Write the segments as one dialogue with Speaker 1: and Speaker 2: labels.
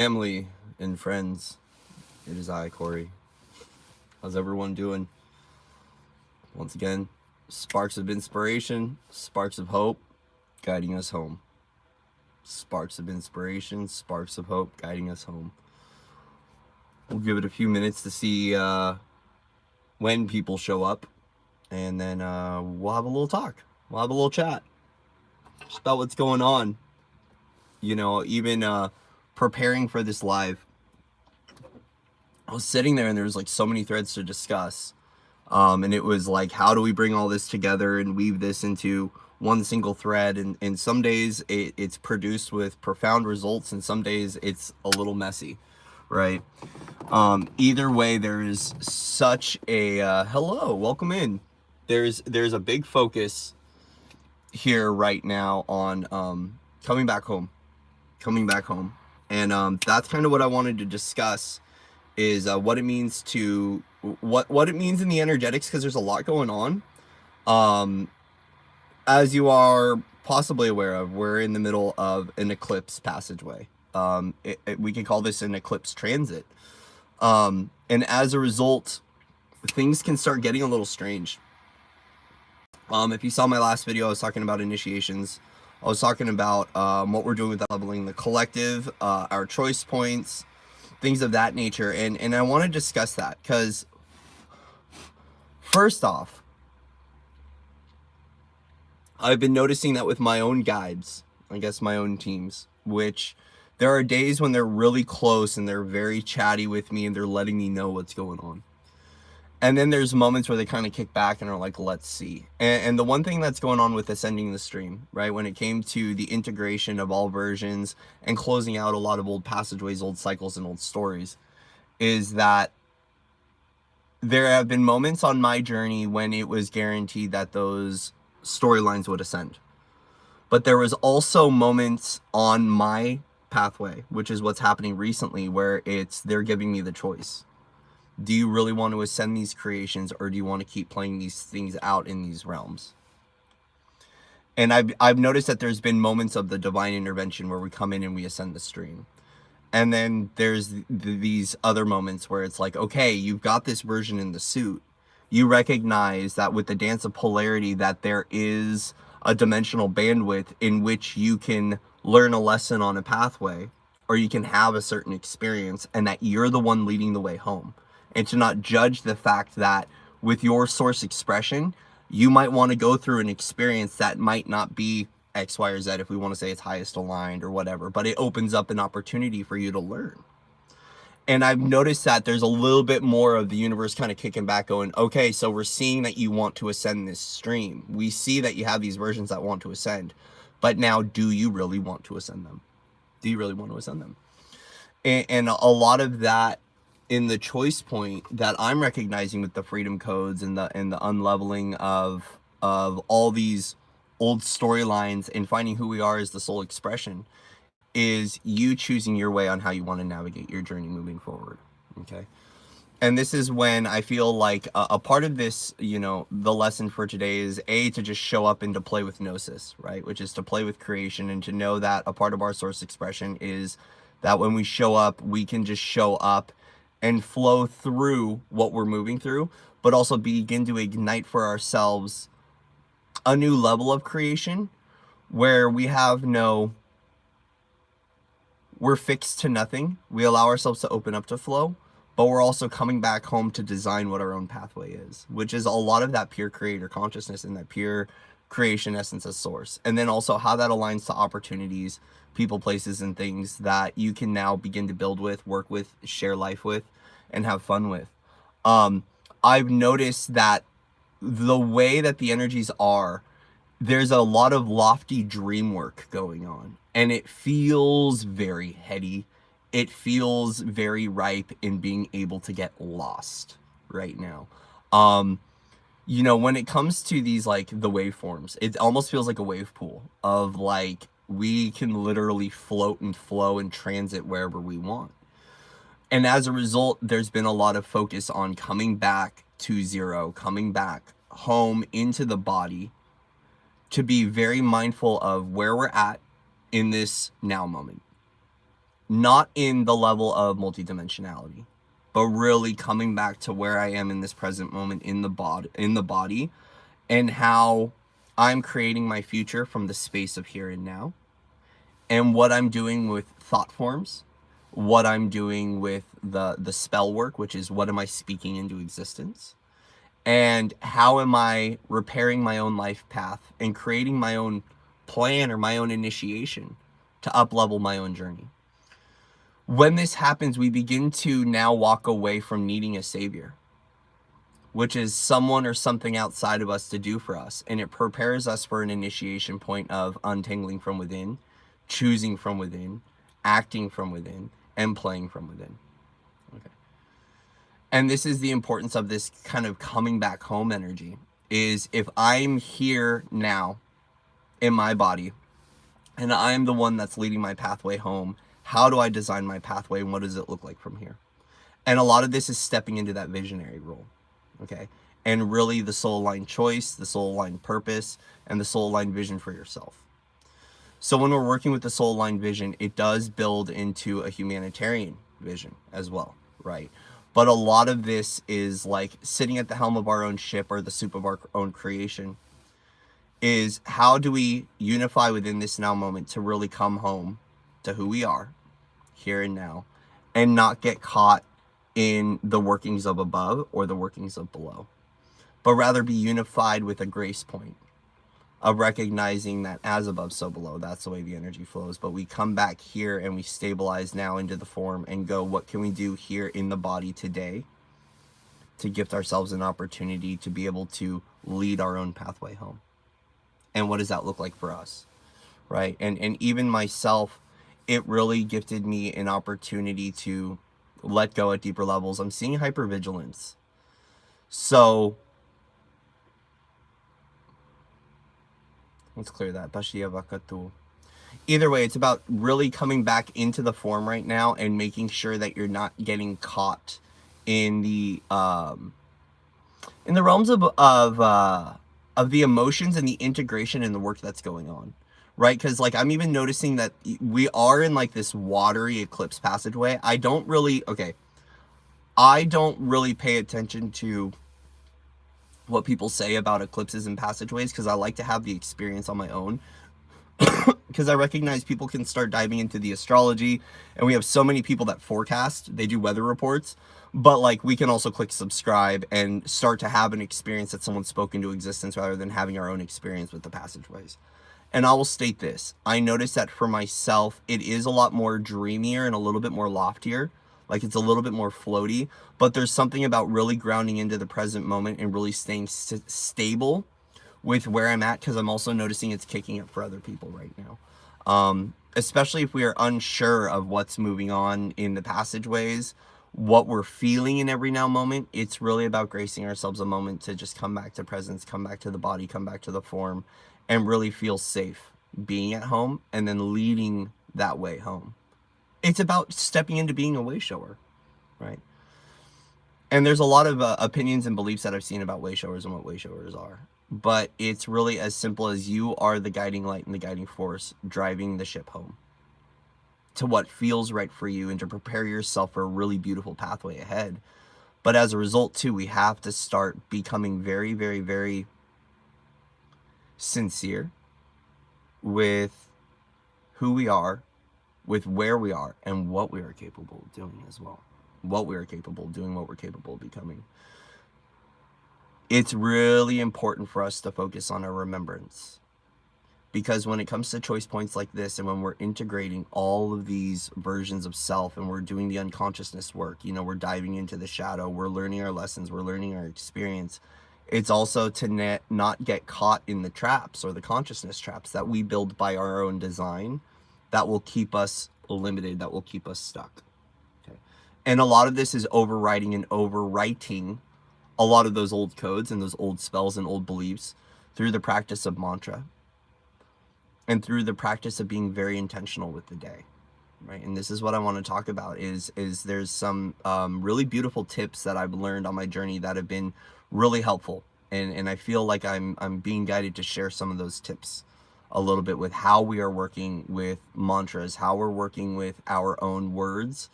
Speaker 1: Family and friends, it is I, Corey. How's everyone doing? Once again, sparks of inspiration, sparks of hope, guiding us home. Sparks of inspiration, sparks of hope, guiding us home. We'll give it a few minutes to see when people show up, and then we'll have a little talk. We'll have a little chat just about what's going on. Even preparing for this live, I was sitting there and there was like so many threads to discuss. And it was like, how do we bring all this together and weave this into one single thread? And some days it's produced with profound results, and some days it's a little messy, right? Either way, there is such a hello, welcome in. There's a big focus here right now on coming back home, and that's kind of what I wanted to discuss. Is what it means to what it means in the energetics, because there's a lot going on. As you are possibly aware of, we're in the middle of an eclipse passageway. We can call this an eclipse transit, and as a result, things can start getting a little strange. If you saw my last video, I was talking about initiations. I was talking about what we're doing with leveling the collective, our choice points, things of that nature, and I want to discuss that because first off, I've been noticing that with my own guides, I guess my own teams, which there are days when they're really close and they're very chatty with me and they're letting me know what's going on. And then there's moments where they kind of kick back and are like, let's see. And the one thing that's going on with ascending the stream, right, when it came to the integration of all versions and closing out a lot of old passageways, old cycles, and old stories, is that there have been moments on my journey when it was guaranteed that those storylines would ascend. But there was also moments on my pathway, which is what's happening recently, where they're giving me the choice. Do you really want to ascend these creations, or do you want to keep playing these things out in these realms? And I've noticed that there's been moments of the divine intervention where we come in and we ascend the stream. And then there's these other moments where it's like, okay, you've got this version in the suit. You recognize that with the dance of polarity, that there is a dimensional bandwidth in which you can learn a lesson on a pathway, or you can have a certain experience, and that you're the one leading the way home. And to not judge the fact that with your source expression, you might want to go through an experience that might not be X, Y, or Z, if we want to say it's highest aligned or whatever, but it opens up an opportunity for you to learn. And I've noticed that there's a little bit more of the universe kind of kicking back going, okay, so we're seeing that you want to ascend this stream. We see that you have these versions that want to ascend, but now do you really want to ascend them? Do you really want to ascend them? And a lot of that in the choice point that I'm recognizing with the freedom codes and the unleveling of all these old storylines and finding who we are as the soul expression is you choosing your way on how you want to navigate your journey moving forward. Okay. And this is when I feel like a part of this, the lesson for today is to just show up and to play with gnosis, right? Which is to play with creation, and to know that a part of our source expression is that when we show up, we can just show up and flow through what we're moving through, but also begin to ignite for ourselves a new level of creation where we're fixed to nothing. We allow ourselves to open up to flow, but we're also coming back home to design what our own pathway is, which is a lot of that pure creator consciousness and that pure creation essence as source. And then also how that aligns to opportunities, people, places, and things that you can now begin to build with, work with, share life with, and have fun with. I've noticed that the way that the energies are, there's a lot of lofty dream work going on, and it feels very heady. It feels very ripe in being able to get lost right now. When it comes to these, like the waveforms, it almost feels like a wave pool of like, we can literally float and flow and transit wherever we want. And as a result, there's been a lot of focus on coming back to zero, coming back home into the body, to be very mindful of where we're at in this now moment. not in the level of multidimensionality, but really coming back to where I am in this present moment in the body, and how I'm creating my future from the space of here and now, and what I'm doing with thought forms, what I'm doing with the spell work, which is what am I speaking into existence, and how am I repairing my own life path and creating my own plan or my own initiation to up-level my own journey. When this happens, we begin to now walk away from needing a savior, which is someone or something outside of us to do for us. And it prepares us for an initiation point of untangling from within, choosing from within, acting from within, and playing from within. Okay. And this is the importance of this kind of coming back home energy, is if I'm here now in my body and I'm the one that's leading my pathway home, how do I design my pathway and what does it look like from here? And a lot of this is stepping into that visionary role, okay? And really the soul-aligned choice, the soul-aligned purpose, and the soul-aligned vision for yourself. So when we're working with the soul-aligned vision, it does build into a humanitarian vision as well, right? But a lot of this is like sitting at the helm of our own ship or the soup of our own creation, is how do we unify within this now moment to really come home to who we are here and now, and not get caught in the workings of above or the workings of below, but rather be unified with a grace point of recognizing that as above, so below. That's the way the energy flows. But we come back here and we stabilize now into the form and go, what can we do here in the body today to gift ourselves an opportunity to be able to lead our own pathway home? And what does that look like for us, right? And even myself, it really gifted me an opportunity to let go at deeper levels. I'm seeing hypervigilance. So let's clear that. Either way, it's about really coming back into the form right now and making sure that you're not getting caught in the realms of the emotions and the integration and the work that's going on. Right? Because like I'm even noticing that we are in like this watery eclipse passageway. I don't really pay attention to what people say about eclipses and passageways, because I like to have the experience on my own. Because I recognize people can start diving into the astrology, and we have so many people that forecast, they do weather reports, but like we can also click subscribe and start to have an experience that someone spoke into existence rather than having our own experience with the passageways. And I will state this, I noticed that for myself, it is a lot more dreamier and a little bit more loftier. Like it's a little bit more floaty, but there's something about really grounding into the present moment and really staying stable with where I'm at, because I'm also noticing it's kicking up for other people right now. Especially if we are unsure of what's moving on in the passageways, what we're feeling in every now moment, it's really about gracing ourselves a moment to just come back to presence, come back to the body, come back to the form, and really feel safe being at home and then leading that way home. It's about stepping into being a way shower, right? And there's a lot of opinions and beliefs that I've seen about way showers and what way showers are. But it's really as simple as you are the guiding light and the guiding force driving the ship home to what feels right for you and to prepare yourself for a really beautiful pathway ahead. But as a result, too, we have to start becoming very, very, very sincere with who we are, with where we are, and what we are capable of doing as well. What we are capable of doing, what we're capable of becoming. It's really important for us to focus on our remembrance. Because when it comes to choice points like this, and when we're integrating all of these versions of self, and we're doing the unconsciousness work, you know, we're diving into the shadow, we're learning our lessons, we're learning our experience. It's also to not get caught in the traps or the consciousness traps that we build by our own design that will keep us limited, that will keep us stuck. Okay. And a lot of this is overriding and overwriting a lot of those old codes and those old spells and old beliefs through the practice of mantra and through the practice of being very intentional with the day, right? And this is what I want to talk about is there's some really beautiful tips that I've learned on my journey that have been really helpful. And I feel like I'm being guided to share some of those tips a little bit with how we are working with mantras, how we're working with our own words,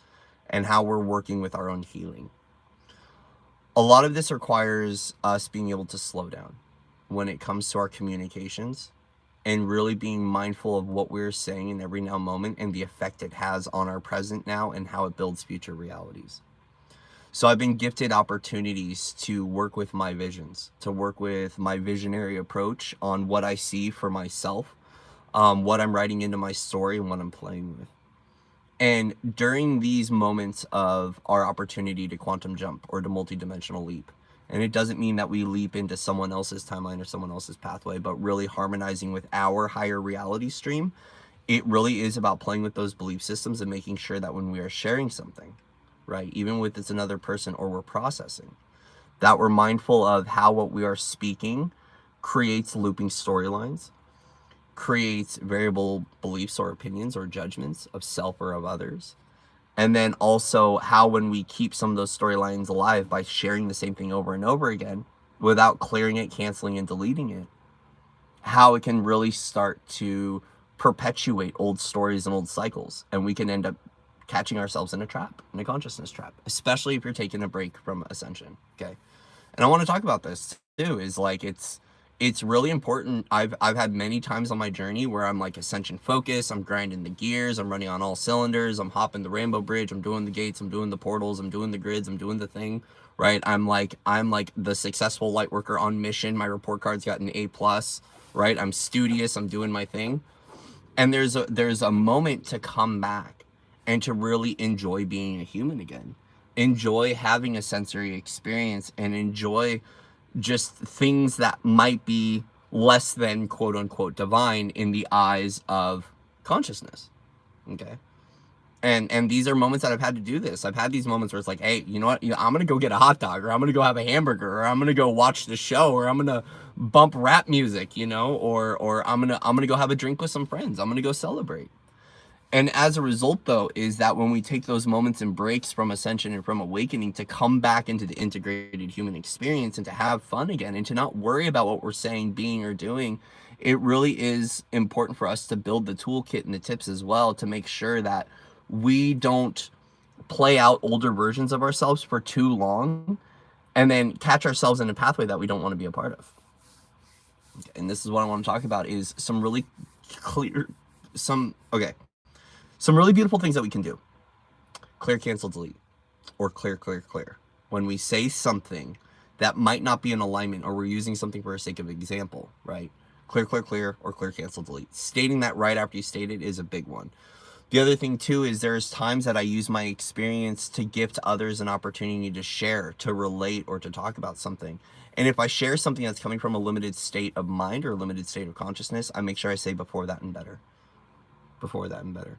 Speaker 1: and how we're working with our own healing. A lot of this requires us being able to slow down when it comes to our communications and really being mindful of what we're saying in every now moment and the effect it has on our present now and how it builds future realities. So I've been gifted opportunities to work with my visions, to work with my visionary approach on what I see for myself, what I'm writing into my story, and what I'm playing with. And during these moments of our opportunity to quantum jump or to multidimensional leap, and it doesn't mean that we leap into someone else's timeline or someone else's pathway, but really harmonizing with our higher reality stream, it really is about playing with those belief systems and making sure that when we are sharing something, right, even with it's another person or we're processing, that we're mindful of how what we are speaking creates looping storylines, creates variable beliefs or opinions or judgments of self or of others. And then also how when we keep some of those storylines alive by sharing the same thing over and over again without clearing it, canceling, and deleting it, how it can really start to perpetuate old stories and old cycles. And we can end up catching ourselves in a trap, in a consciousness trap, especially if you're taking a break from ascension, okay? And I want to talk about this too, is like it's really important. I've had many times on my journey where I'm like ascension focused, I'm grinding the gears, I'm running on all cylinders, I'm hopping the rainbow bridge, I'm doing the gates, I'm doing the portals, I'm doing the grids, I'm doing the thing, right? I'm like the successful light worker on mission. My report card's got an A+, right? I'm studious, I'm doing my thing. And there's a moment to come back and to really enjoy being a human again. Enjoy having a sensory experience and enjoy just things that might be less than quote unquote divine in the eyes of consciousness. Okay. And these are moments that I've had to do this. I've had these moments where it's like, hey, you know what? I'm going to go get a hot dog, or I'm going to go have a hamburger, or I'm going to go watch the show, or I'm going to bump rap music, or I'm going to go have a drink with some friends. I'm going to go celebrate. And as a result, though, is that when we take those moments and breaks from ascension and from awakening to come back into the integrated human experience and to have fun again and to not worry about what we're saying, being, or doing, it really is important for us to build the toolkit and the tips as well to make sure that we don't play out older versions of ourselves for too long and then catch ourselves in a pathway that we don't want to be a part of. And this is what I want to talk about is some really some really beautiful things that we can do. Clear, cancel, delete, or clear, clear, clear. When we say something that might not be in alignment, or we're using something for the sake of example, right? Clear, clear, clear, or clear, cancel, delete. Stating that right after you state it is a big one. The other thing too is there's times that I use my experience to gift others an opportunity to share, to relate, or to talk about something. And if I share something that's coming from a limited state of mind or a limited state of consciousness, I make sure I say before that and better. Before that and better.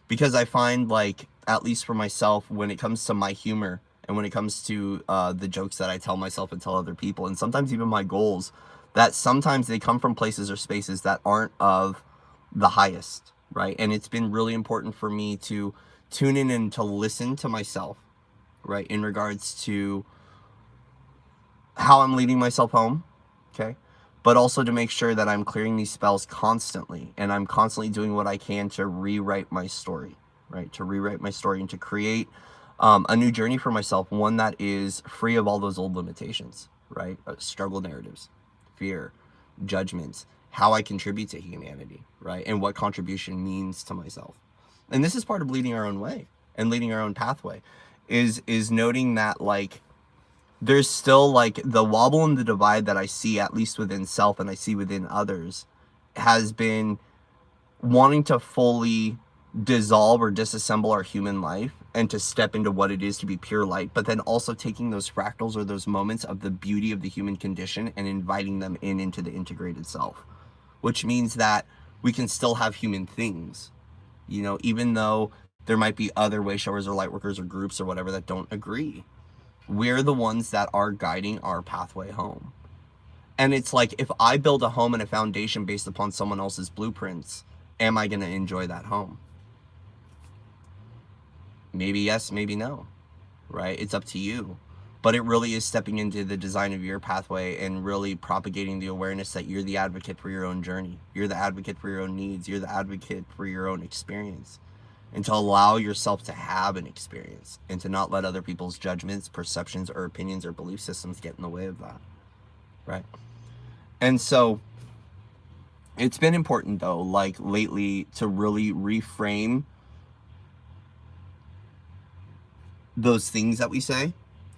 Speaker 1: Because I find, like, at least for myself, when it comes to my humor and when it comes to the jokes that I tell myself and tell other people, and sometimes even my goals, that sometimes they come from places or spaces that aren't of the highest, right? And it's been really important for me to tune in and to listen to myself, right, in regards to how I'm leading myself home, okay? But also to make sure that I'm clearing these spells constantly, and I'm constantly doing what I can to rewrite my story, right? To rewrite my story and to create a new journey for myself, one that is free of all those old limitations, right? Struggle narratives, fear, judgments, how I contribute to humanity, right? And what contribution means to myself. And this is part of leading our own way and leading our own pathway, is noting that, like, there's still, like, the wobble and the divide that I see, at least within self and I see within others, has been wanting to fully dissolve or disassemble our human life and to step into what it is to be pure light, but then also taking those fractals or those moments of the beauty of the human condition and inviting them into the integrated self, which means that we can still have human things, even though there might be other way showers or light workers or groups or whatever that don't agree. We're the ones that are guiding our pathway home. And it's like, if I build a home and a foundation based upon someone else's blueprints, am I going to enjoy that home? Maybe yes, maybe no, right? It's up to you. but it really is stepping into the design of your pathway and really propagating the awareness that you're the advocate for your own journey. You're the advocate for your own needs. You're the advocate for your own experience. And to allow yourself to have an experience and to not let other people's judgments, perceptions, or opinions or belief systems get in the way of that, right? And so it's been important, though, like lately, to really reframe those things that we say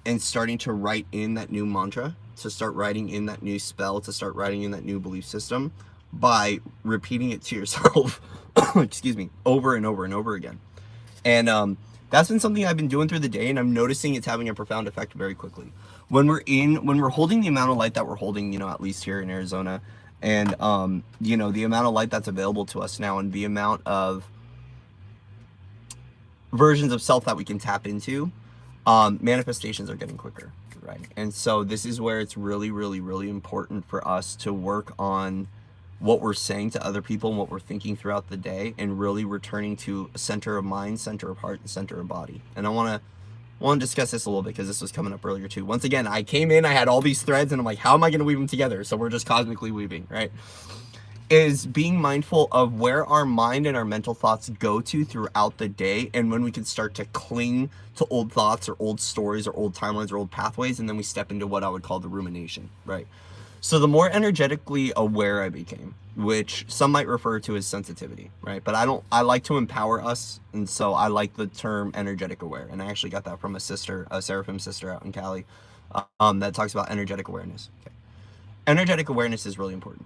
Speaker 1: and starting to write in that new mantra, to start writing in that new spell, to start writing in that new belief system by repeating it to yourself, excuse me, over and over and over again. And that's been something I've been doing through the day, and I'm noticing it's having a profound effect very quickly. When we're holding the amount of light that we're holding, at least here in Arizona, and the amount of light that's available to us now, and the amount of versions of self that we can tap into, manifestations are getting quicker, right? And so this is where it's really, really, really important for us to work on what we're saying to other people and what we're thinking throughout the day, and really returning to a center of mind, center of heart, and center of body. And I want to discuss this a little bit because this was coming up earlier too. Once again, I came in, I had all these threads, and I'm like, how am I going to weave them together? So we're just cosmically weaving, right? Is being mindful of where our mind and our mental thoughts go to throughout the day, and when we can start to cling to old thoughts or old stories or old timelines or old pathways, and then we step into what I would call the rumination, right? So the more energetically aware I became, which some might refer to as sensitivity, right? But I like to empower us, and so I like the term energetic aware. And I actually got that from a Seraphim sister out in Cali, that talks about energetic awareness. Okay. Energetic awareness is really important,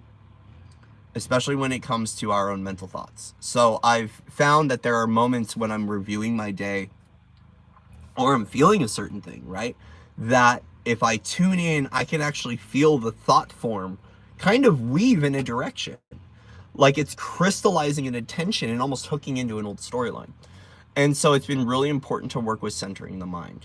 Speaker 1: especially when it comes to our own mental thoughts. So I've found that there are moments when I'm reviewing my day or I'm feeling a certain thing, right? That if I tune in, I can actually feel the thought form kind of weave in a direction. Like it's crystallizing an attention and almost hooking into an old storyline. And so it's been really important to work with centering the mind.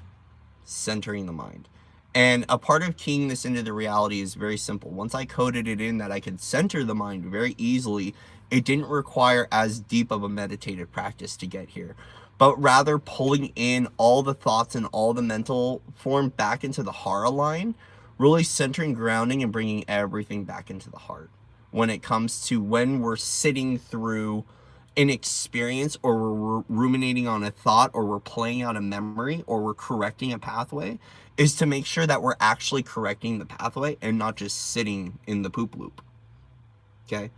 Speaker 1: Centering the mind. And a part of keying this into the reality is very simple. Once I coded it in that I could center the mind very easily, it didn't require as deep of a meditative practice to get here, but rather pulling in all the thoughts and all the mental form back into the hara line, really centering, grounding, and bringing everything back into the heart. When it comes to when we're sitting through an experience, or we're ruminating on a thought, or we're playing out a memory, or we're correcting a pathway, is to make sure that we're actually correcting the pathway and not just sitting in the poop loop. Okay?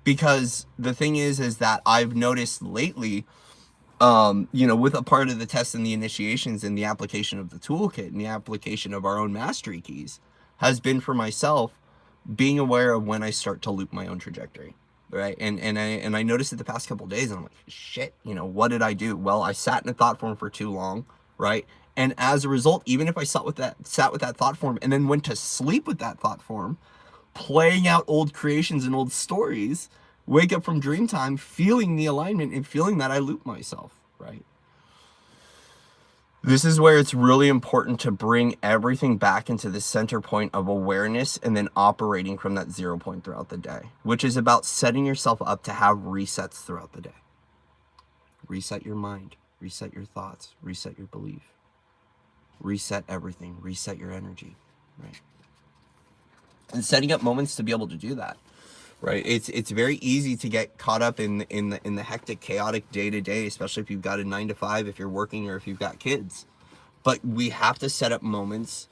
Speaker 1: Because the thing is that I've noticed lately, with a part of the test and the initiations and the application of the toolkit and the application of our own mastery keys, has been for myself being aware of when I start to loop my own trajectory. Right. And I noticed it the past couple of days, and I'm like, shit, what did I do? Well, I sat in a thought form for too long. Right. And as a result, even if I sat with that thought form and then went to sleep with that thought form, playing out old creations and old stories, wake up from dream time, feeling the alignment and feeling that I loop myself. Right. This is where it's really important to bring everything back into the center point of awareness, and then operating from that 0 point throughout the day, which is about setting yourself up to have resets throughout the day. Reset your mind, reset your thoughts, reset your belief, reset everything, reset your energy, right? And setting up moments to be able to do that, right? It's very easy to get caught up in the hectic, chaotic day-to-day, especially if you've got a 9-to-5, if you're working, or if you've got kids. But we have to set up moments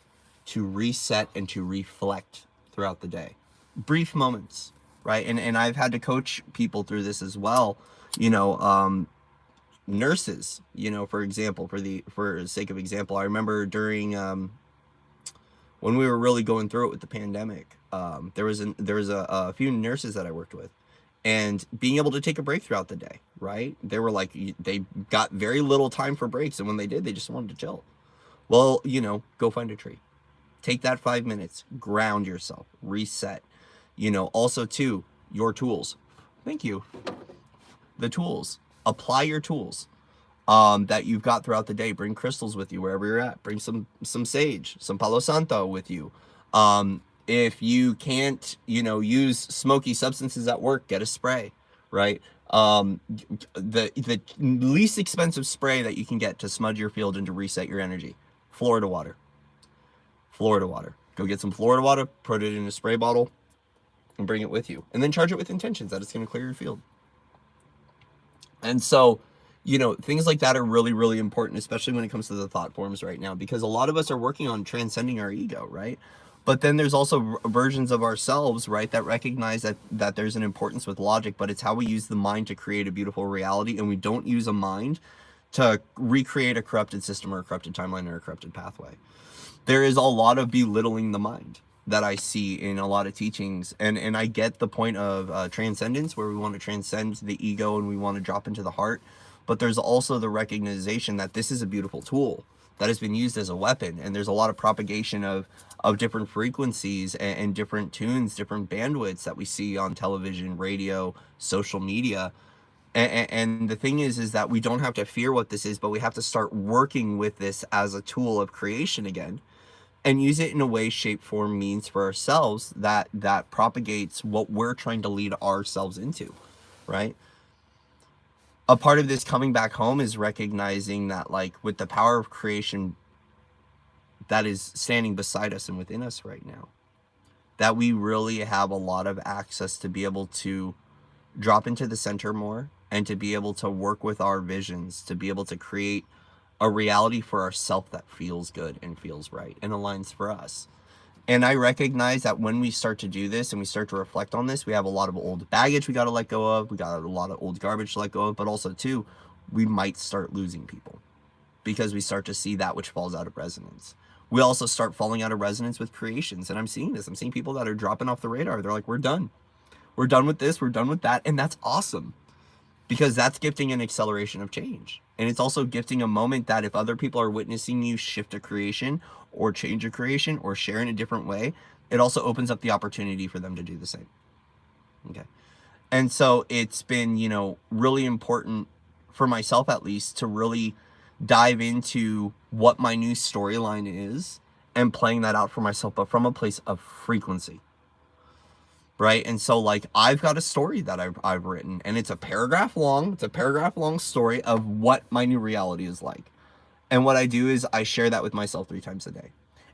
Speaker 1: to reset and to reflect throughout the day. Brief moments, right? And I've had to coach people through this as well. Nurses, for example, for the sake of example, I remember during when we were really going through it with the pandemic, there was a few nurses that I worked with, and being able to take a break throughout the day, right? They were like, they got very little time for breaks, and when they did, they just wanted to chill. Well, go find a tree, take that 5 minutes, ground yourself, reset. Also too, your tools. Thank you. The tools. Apply your tools that you've got throughout the day. Bring crystals with you wherever you're at. Bring some sage, some Palo Santo with you. If you can't, use smoky substances at work, get a spray, right? The least expensive spray that you can get to smudge your field and to reset your energy, Florida water. Florida water. Go get some Florida water, put it in a spray bottle, and bring it with you. And then charge it with intentions that it's going to clear your field. And so, things like that are really, really important, especially when it comes to the thought forms right now, because a lot of us are working on transcending our ego, right? But then there's also versions of ourselves, right, that recognize that there's an importance with logic, but it's how we use the mind to create a beautiful reality, and we don't use a mind to recreate a corrupted system or a corrupted timeline or a corrupted pathway. There is a lot of belittling the mind that I see in a lot of teachings, and I get the point of transcendence, where we want to transcend the ego and we want to drop into the heart, but there's also the recognition that this is a beautiful tool that has been used as a weapon, and there's a lot of propagation of different frequencies and different tunes, different bandwidths that we see on television, radio, social media. And the thing is that we don't have to fear what this is, but we have to start working with this as a tool of creation again, and use it in a way, shape, form, means for ourselves that propagates what we're trying to lead ourselves into, right? A part of this coming back home is recognizing that, like, with the power of creation that is standing beside us and within us right now, that we really have a lot of access to be able to drop into the center more, and to be able to work with our visions, to be able to create a reality for ourselves that feels good and feels right and aligns for us. And I recognize that when we start to do this and we start to reflect on this, we have a lot of old baggage we got to let go of. We got a lot of old garbage to let go of, but also too, we might start losing people because we start to see that which falls out of resonance. We also start falling out of resonance with creations. And I'm seeing this. I'm seeing people that are dropping off the radar. They're like, we're done. We're done with this. We're done with that. And that's awesome, because that's gifting an acceleration of change. And it's also gifting a moment that if other people are witnessing you shift a creation or change a creation or share in a different way, it also opens up the opportunity for them to do the same. Okay. And so it's been, really important for myself, at least, to really dive into what my new storyline is and playing that out for myself, but from a place of frequency. Right. And so, like, I've got a story that I've written, and it's a paragraph long. It's a paragraph long story of what my new reality is like. And what I do is I share that with myself 3 times a day.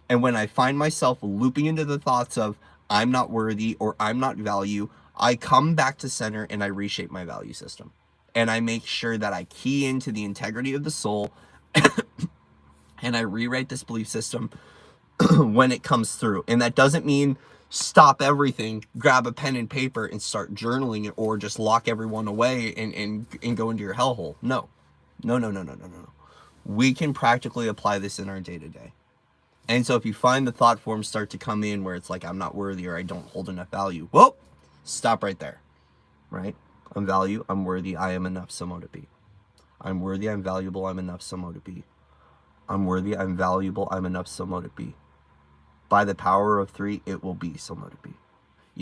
Speaker 1: And when I find myself looping into the thoughts of I'm not worthy or I'm not value, I come back to center and I reshape my value system. And I make sure that I key into the integrity of the soul and I rewrite this belief system when it comes through. And that doesn't mean stop everything, grab a pen and paper and start journaling it, or just lock everyone away and go into your hellhole. No. We can practically apply this in our day-to-day. And so if you find the thought forms start to come in where it's like, I'm not worthy or I don't hold enough value, well, stop right there, right? I'm value, I'm worthy, I am enough, so mote it be. I'm worthy, I'm valuable, I'm enough, so mote it be. I'm worthy, I'm valuable, I'm enough, so mote it be. By the power of 3, it will be, so mote it be.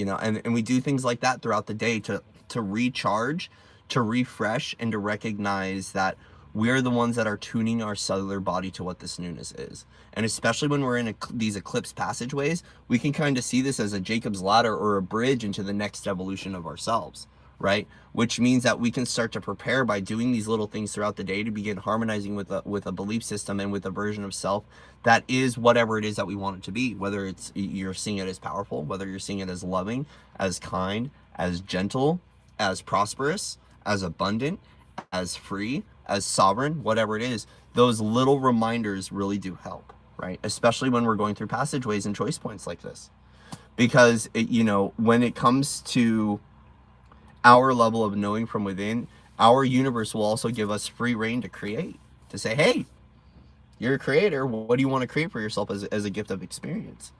Speaker 1: And we do things like that throughout the day to recharge, to refresh, and to recognize that we're the ones that are tuning our cellular body to what this newness is. And especially when we're in these eclipse passageways, we can kind of see this as a Jacob's ladder or a bridge into the next evolution of ourselves, right? Which means that we can start to prepare by doing these little things throughout the day to begin harmonizing with a belief system and with a version of self that is whatever it is that we want it to be, whether it's you're seeing it as powerful, whether you're seeing it as loving, as kind, as gentle, as prosperous, as abundant, as free, as sovereign, whatever it is. Those little reminders really do help, right? Especially when we're going through passageways and choice points like this. Because, when it comes to our level of knowing from within, our universe will also give us free reign to create, to say, hey, you're a creator. What do you want to create for yourself as a gift of experience?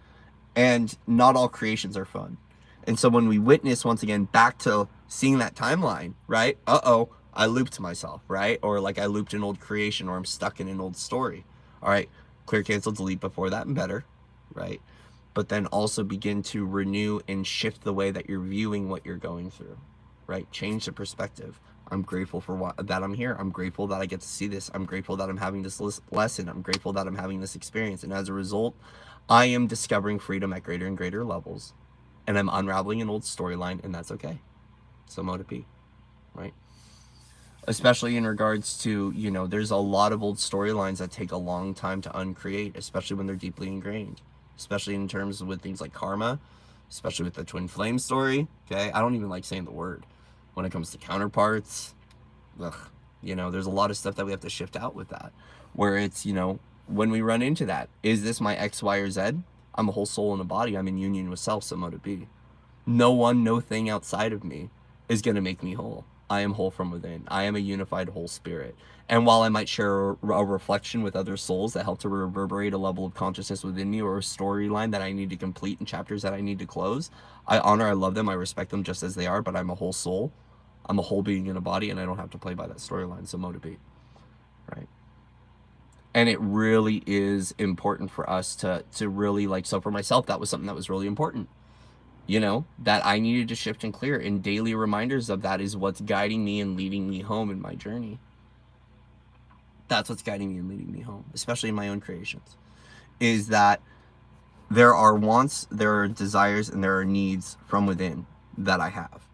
Speaker 1: And not all creations are fun. And so when we witness, once again, back to seeing that timeline, right? I looped myself, right? Or like I looped an old creation, or I'm stuck in an old story. All right, clear, cancel, delete before that and better, right? But then also begin to renew and shift the way that you're viewing what you're going through, right? Change the perspective. I'm grateful for that I'm here. I'm grateful that I get to see this. I'm grateful that I'm having this lesson. I'm grateful that I'm having this experience. And as a result, I am discovering freedom at greater and greater levels. And I'm unraveling an old storyline, and that's okay. So mote it be, right? Especially in regards to, there's a lot of old storylines that take a long time to uncreate, especially when they're deeply ingrained. especially in terms with things like karma, especially with the twin flame story. Okay, I don't even like saying the word. When it comes to counterparts, ugh, there's a lot of stuff that we have to shift out with that. Where it's, when we run into that, is this my X, Y, or Z? I'm a whole soul in a body. I'm in union with self, so mote it be. No one, no thing outside of me is going to make me whole. I am whole from within. I am a unified whole spirit. And while I might share a reflection with other souls that help to reverberate a level of consciousness within me, or a storyline that I need to complete and chapters that I need to close, I honor, I love them, I respect them just as they are, but I'm a whole soul. I'm a whole being in a body, and I don't have to play by that storyline, so mote it be. Right? And it really is important for us to really, like, so for myself, that was something that was really important. That I needed to shift and clear, and daily reminders of that is what's guiding me and leading me home in my journey. That's what's guiding me and leading me home, especially in my own creations, is that there are wants, there are desires, and there are needs from within that I have.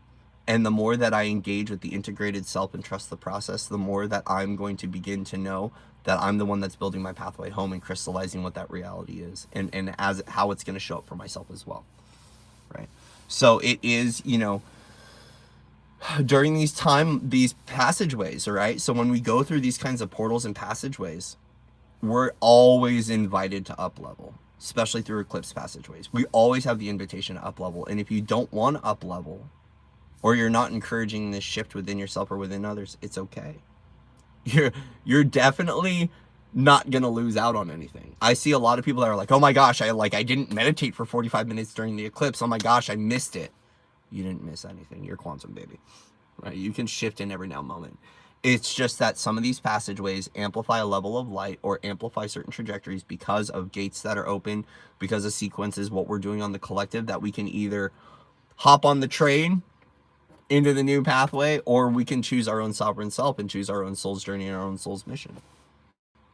Speaker 1: And the more that I engage with the integrated self and trust the process, the more that I'm going to begin to know that I'm the one that's building my pathway home and crystallizing what that reality is, and as how it's going to show up for myself as well. Right? So it is, during these passageways, right? So when we go through these kinds of portals and passageways, we're always invited to up level, especially through eclipse passageways. We always have the invitation to up level. And if you don't want to up level, or you're not encouraging this shift within yourself or within others, it's okay. You're definitely not gonna lose out on anything. I see a lot of people that are like, oh my gosh, I didn't meditate for 45 minutes during the eclipse. Oh my gosh, I missed it. You didn't miss anything. You're quantum, baby. Right? You can shift in every now and moment. It's just that some of these passageways amplify a level of light or amplify certain trajectories because of gates that are open, because of sequences, what we're doing on the collective, that we can either hop on the train into the new pathway, or we can choose our own sovereign self and choose our own soul's journey and our own soul's mission.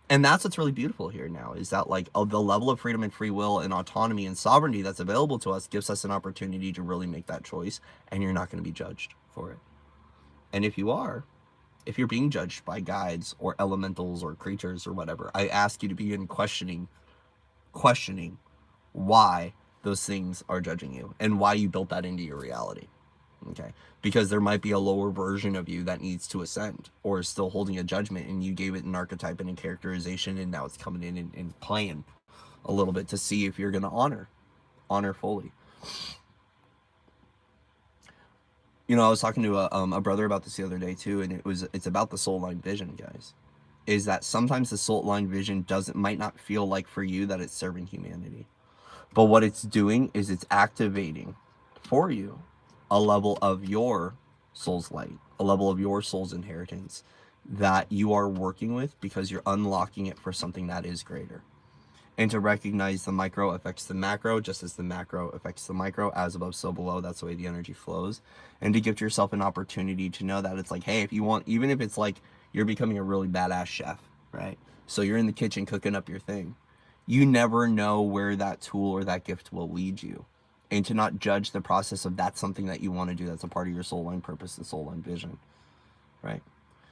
Speaker 1: And that's what's really beautiful here now, is that the level of freedom and free will and autonomy and sovereignty that's available to us gives us an opportunity to really make that choice, and you're not going to be judged for it. And if you're being judged by guides or elementals or creatures or whatever, I ask you to begin questioning why those things are judging you and why you built that into your reality. Okay, because there might be a lower version of you that needs to ascend, or is still holding a judgment, and you gave it an archetype and a characterization, and now it's coming in and playing a little bit to see if you're going to honor fully. I was talking to a brother about this the other day too, and it's about the soul line vision, guys. Is that sometimes the soul line vision might not feel like for you that it's serving humanity, but what it's doing is it's activating for you a level of your soul's light, a level of your soul's inheritance that you are working with, because you're unlocking it for something that is greater. And to recognize the micro affects the macro, just as the macro affects the micro, as above, so below. That's the way the energy flows. And to give yourself an opportunity to know that it's like, hey, if you want, even if it's like you're becoming a really badass chef, right? So you're in the kitchen cooking up your thing. You never know where that tool or that gift will lead you. And to not judge the process of that's something that you want to do, that's a part of your soul line purpose and soul line vision, right?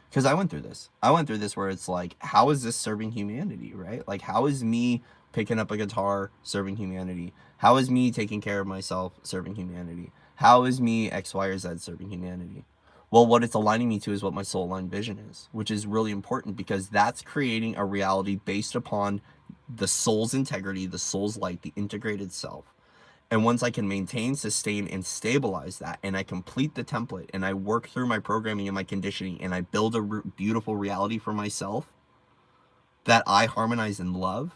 Speaker 1: Because I went through this where it's like, how is this serving humanity, right? Like, how is me picking up a guitar serving humanity? How is me taking care of myself serving humanity? How is me X, Y, or Z serving humanity? Well, what it's aligning me to is what my soul line vision is, which is really important, because that's creating a reality based upon the soul's integrity, the soul's light, the integrated self. And once I can maintain, sustain, and stabilize that, and I complete the template, and I work through my programming and my conditioning, and I build a beautiful reality for myself that I harmonize and love,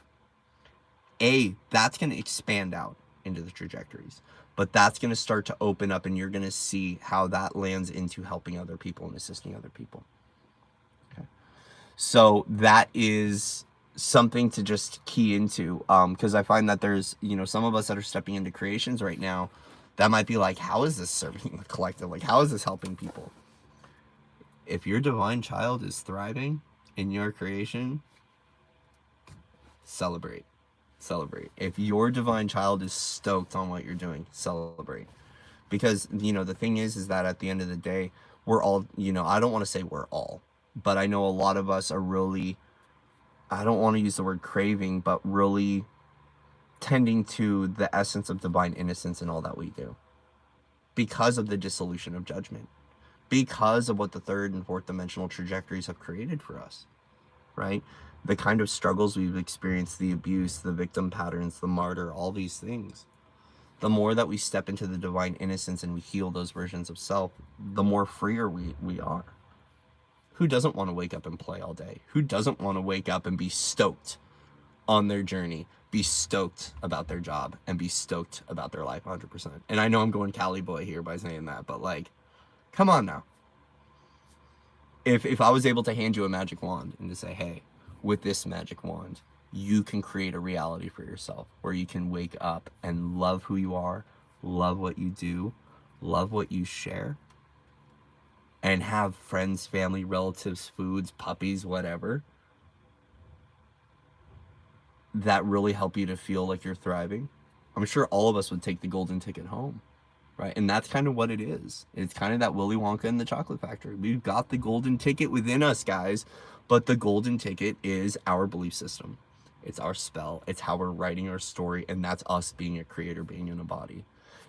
Speaker 1: that's going to expand out into the trajectories. But that's going to start to open up, and you're going to see how that lands into helping other people and assisting other people. Okay. So that is something to just key into, because I find that there's some of us that are stepping into creations right now that might be like, how is this serving the collective? Like, how is this helping people? If your divine child is thriving in your creation, celebrate. If your divine child is stoked on what you're doing, celebrate. Because the thing is that at the end of the day, we're all, I don't want to say we're all, but I know a lot of us are really, I don't want to use the word craving, but really tending to the essence of divine innocence in all that we do, because of the dissolution of judgment, because of what the third and fourth dimensional trajectories have created for us, right? The kind of struggles we've experienced, the abuse, the victim patterns, the martyr, all these things. The more that we step into the divine innocence and we heal those versions of self, the more freer we are. Who doesn't want to wake up and play all day? Who doesn't want to wake up and be stoked on their journey, be stoked about their job, and be stoked about their life 100%? And I know I'm going Cali boy here by saying that, but like, come on now. If I was able to hand you a magic wand and to say, hey, with this magic wand, you can create a reality for yourself where you can wake up and love who you are, love what you do, love what you share, and have friends, family, relatives, foods, puppies, whatever, that really help you to feel like you're thriving, I'm sure all of us would take the golden ticket home, right? And that's kind of what it is. It's kind of that Willy Wonka and the Chocolate Factory. We've got the golden ticket within us, guys, but the golden ticket is our belief system. It's our spell. It's how we're writing our story, and that's us being a creator, being in a body.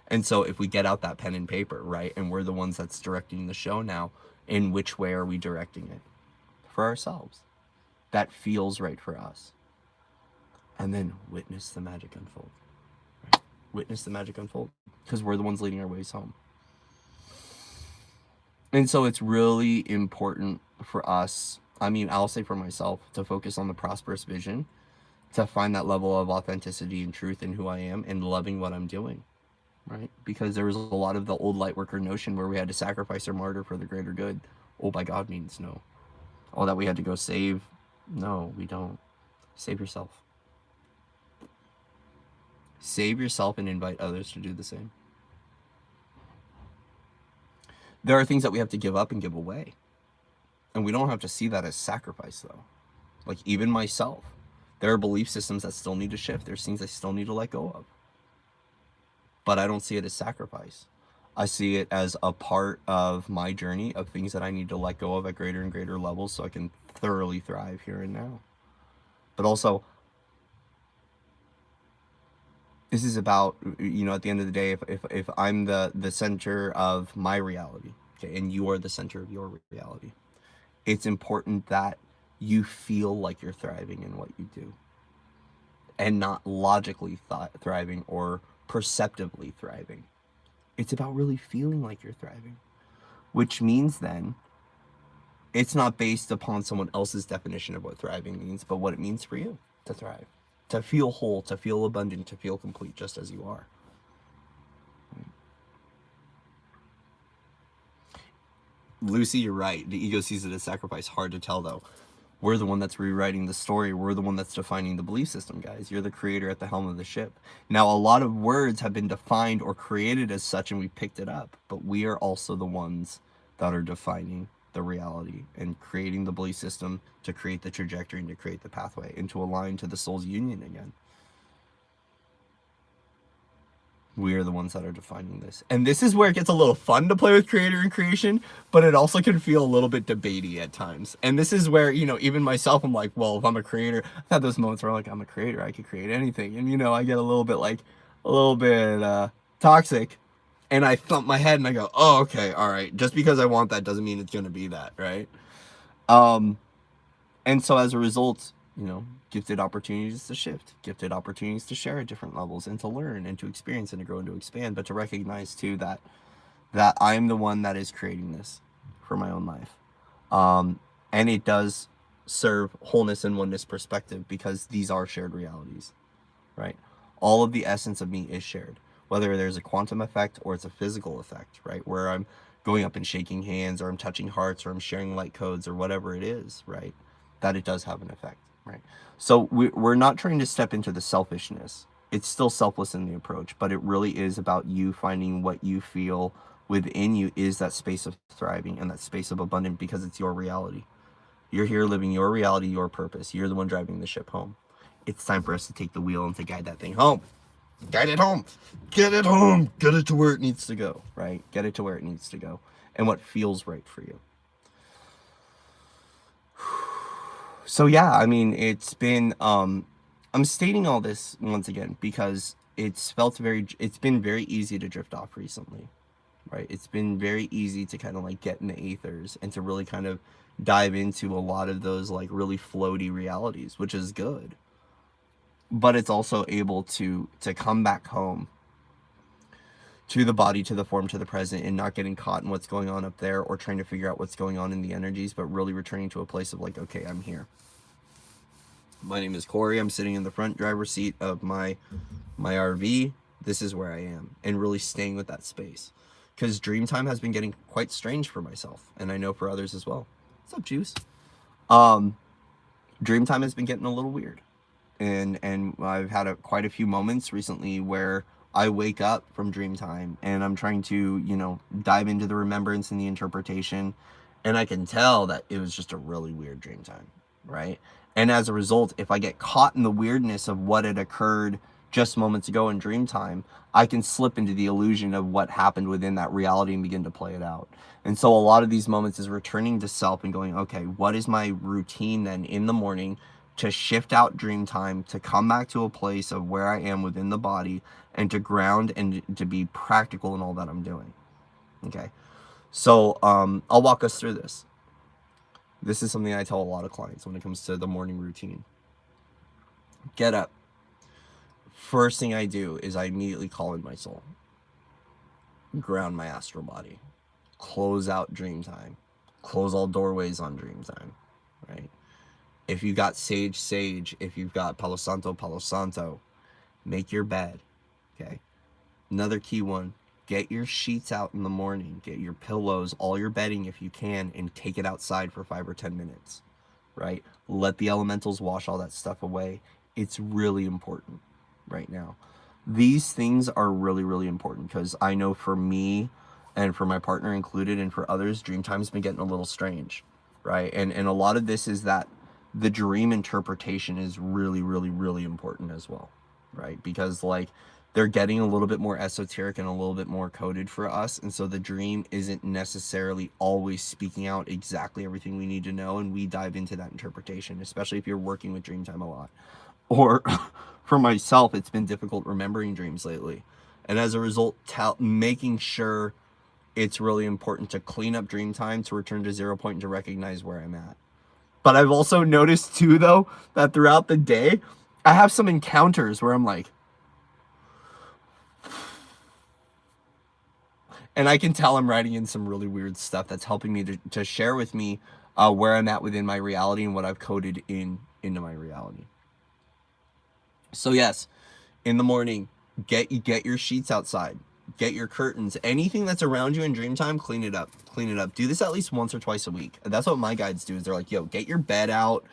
Speaker 1: And so if we get out that pen and paper, right, and we're the ones that's directing the show now, in which way are we directing it? For ourselves. That feels right for us. And then witness the magic unfold. Right? Witness the magic unfold, because we're the ones leading our ways home. And so it's really important for us, I mean, I'll say for myself, to focus on the prosperous vision, to find that level of authenticity and truth in who I am and loving what I'm doing, right? Because there was a lot of the old light worker notion where we had to sacrifice or martyr for the greater good. Oh, by God means no. Oh, that we had to go save. No, we don't. Save yourself. Save yourself and invite others to do the same. There are things that we have to give up and give away. And we don't have to see that as sacrifice, though. Like, even myself. There are belief systems that still need to shift. There's things I still need to let go of. But I don't see it as sacrifice. I see it as a part of my journey of things that I need to let go of at greater and greater levels so I can thoroughly thrive here and now. But also, this is about, you know, at the end of the day, if I'm the center of my reality, okay, and you are the center of your reality, it's important that you feel like you're thriving in what you do and not logically thriving or perceptively thriving. It's about really feeling like you're thriving, which means then it's not based upon someone else's definition of what thriving means, but what it means for you to thrive, to feel whole, to feel abundant, to feel complete just as you are. Lucy, you're right. The ego sees it as sacrifice. Hard to tell, though. We're the one that's rewriting the story. We're the one that's defining the belief system, guys. You're the creator at the helm of the ship. Now, a lot of words have been defined or created as such, and we picked it up. But we are also the ones that are defining the reality and creating the belief system to create the trajectory and to create the pathway and to align to the soul's union again. We are the ones that are defining this. And this is where it gets a little fun to play with creator and creation, but it also can feel a little bit debatey at times. And this is where, you know, even myself, I'm like, well, if I'm a creator, I've had those moments where I'm like, I'm a creator, I could create anything. And, you know, I get a little bit toxic, and I thump my head and I go, oh, okay, all right. Just because I want that doesn't mean it's going to be that, right? And so as a result, you know, gifted opportunities to shift, gifted opportunities to share at different levels and to learn and to experience and to grow and to expand, but to recognize too that I'm the one that is creating this for my own life. And it does serve wholeness and oneness perspective because these are shared realities, right? All of the essence of me is shared, whether there's a quantum effect or it's a physical effect, right? Where I'm going up and shaking hands or I'm touching hearts or I'm sharing light codes or whatever it is, right? That it does have an effect. Right. So we're not trying to step into the selfishness. It's still selfless in the approach, but it really is about you finding what you feel within you is that space of thriving and that space of abundance because it's your reality. You're here living your reality, your purpose. You're the one driving the ship home. It's time for us to take the wheel and to guide that thing home. Guide it home. Get it home. Get it to where it needs to go, right? Get it to where it needs to go and what feels right for you. So yeah, I mean, it's been I'm stating all this once again because it's been very easy to drift off recently, right? It's been very easy to kind of like get in the aethers and to really kind of dive into a lot of those like really floaty realities, which is good. But it's also able to come back home to the body, to the form, to the present, and not getting caught in what's going on up there or trying to figure out what's going on in the energies, but really returning to a place of like, okay, I'm here. My name is Corey. I'm sitting in the front driver's seat of my RV. This is where I am, and really staying with that space. Because dream time has been getting quite strange for myself, and I know for others as well. What's up, Juice? Dream time has been getting a little weird, and I've had quite a few moments recently where I wake up from dream time and I'm trying to dive into the remembrance and the interpretation, and I can tell that it was just a really weird dream time, right? And as a result, if I get caught in the weirdness of what had occurred just moments ago in dream time, I can slip into the illusion of what happened within that reality and begin to play it out. And so a lot of these moments is returning to self and going, okay, what is my routine then in the morning to shift out dream time, to come back to a place of where I am within the body, and to ground and to be practical in all that I'm doing. Okay. So I'll walk us through this. This is something I tell a lot of clients when it comes to the morning routine. Get up. First thing I do is I immediately call in my soul. Ground my astral body. Close out dream time. Close all doorways on dream time, right? If you got sage, sage. If you've got Palo Santo, Palo Santo. Make your bed, okay? Another key one, get your sheets out in the morning. Get your pillows, all your bedding if you can, and take it outside for 5 or 10 minutes, right? Let the elementals wash all that stuff away. It's really important right now. These things are really, really important because I know for me and for my partner included and for others, dream time's been getting a little strange, right? And a lot of this is that the dream interpretation is really, really, really important as well, right? Because like they're getting a little bit more esoteric and a little bit more coded for us. And so the dream isn't necessarily always speaking out exactly everything we need to know. And we dive into that interpretation, especially if you're working with dream time a lot. Or for myself, it's been difficult remembering dreams lately. And as a result, making sure it's really important to clean up dream time, to return to 0 point, and to recognize where I'm at. But I've also noticed too, though, that throughout the day, I have some encounters where I'm like, and I can tell I'm writing in some really weird stuff that's helping me to share with me where I'm at within my reality and what I've coded into my reality. So yes, in the morning, get your sheets outside, get your curtains, anything that's around you in dream time, clean it up. Do this at least once or twice a week. That's what my guides do. Is they're like, yo, get your bed out,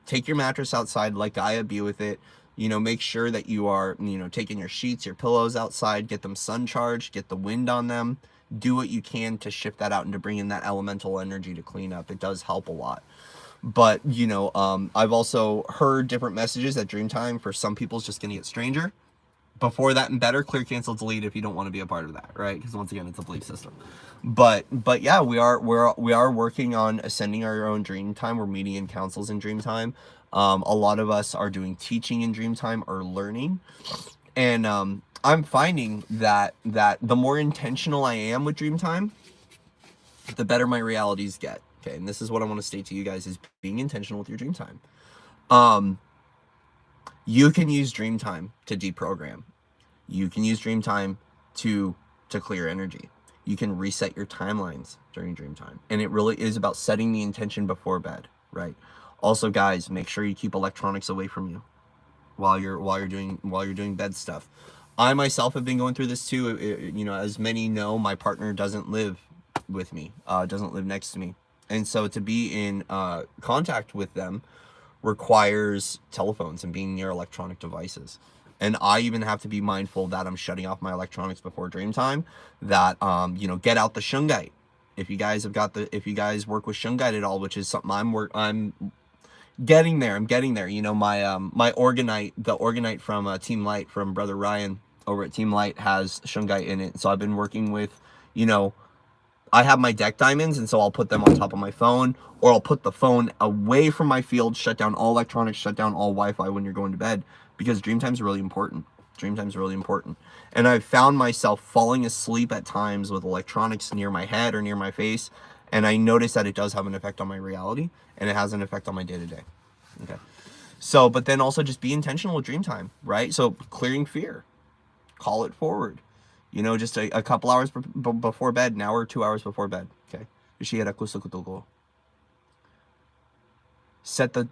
Speaker 1: take your mattress outside, let Gaia be with it. Make sure that you are, taking your sheets, your pillows outside, get them sun charged, get the wind on them. Do what you can to shift that out and to bring in that elemental energy to clean up. It does help a lot. But, I've also heard different messages that dream time for some people is just going to get stranger. Before that and better, clear, cancel, delete if you don't want to be a part of that, right? Because once again, it's a belief system. But yeah, we are working on ascending our own dream time. We're meeting in councils in dream time. A lot of us are doing teaching in dream time or learning. And I'm finding that the more intentional I am with dream time, the better my realities get. Okay, and this is what I want to state to you guys is being intentional with your dream time. You can use dream time to deprogram. You can use dream time to clear energy. You can reset your timelines during dream time. And it really is about setting the intention before bed, right? Also, guys, make sure you keep electronics away from you while you're doing bed stuff. I myself have been going through this too. As many know, my partner doesn't live with me, doesn't live next to me. And so to be in contact with them requires telephones and being near electronic devices. And I even have to be mindful that I'm shutting off my electronics before dream time, that, get out the shungite. If you guys work with shungite at all, which is something I'm getting there. My organite, the organite from Team Light, from Brother Ryan over at Team Light, has shungite in it. So I've been working with, I have my deck diamonds, and so I'll put them on top of my phone, or I'll put the phone away from my field, shut down all electronics, shut down all Wi-Fi when you're going to bed, because dream time is really important. Dream time is really important. And I've found myself falling asleep at times with electronics near my head or near my face, and I notice that it does have an effect on my reality, and it has an effect on my day-to-day. Okay. So, but then also just be intentional with dream time, right? So clearing fear, call it forward. You know, just a couple hours before bed, an hour or 2 hours before bed. Okay. Set the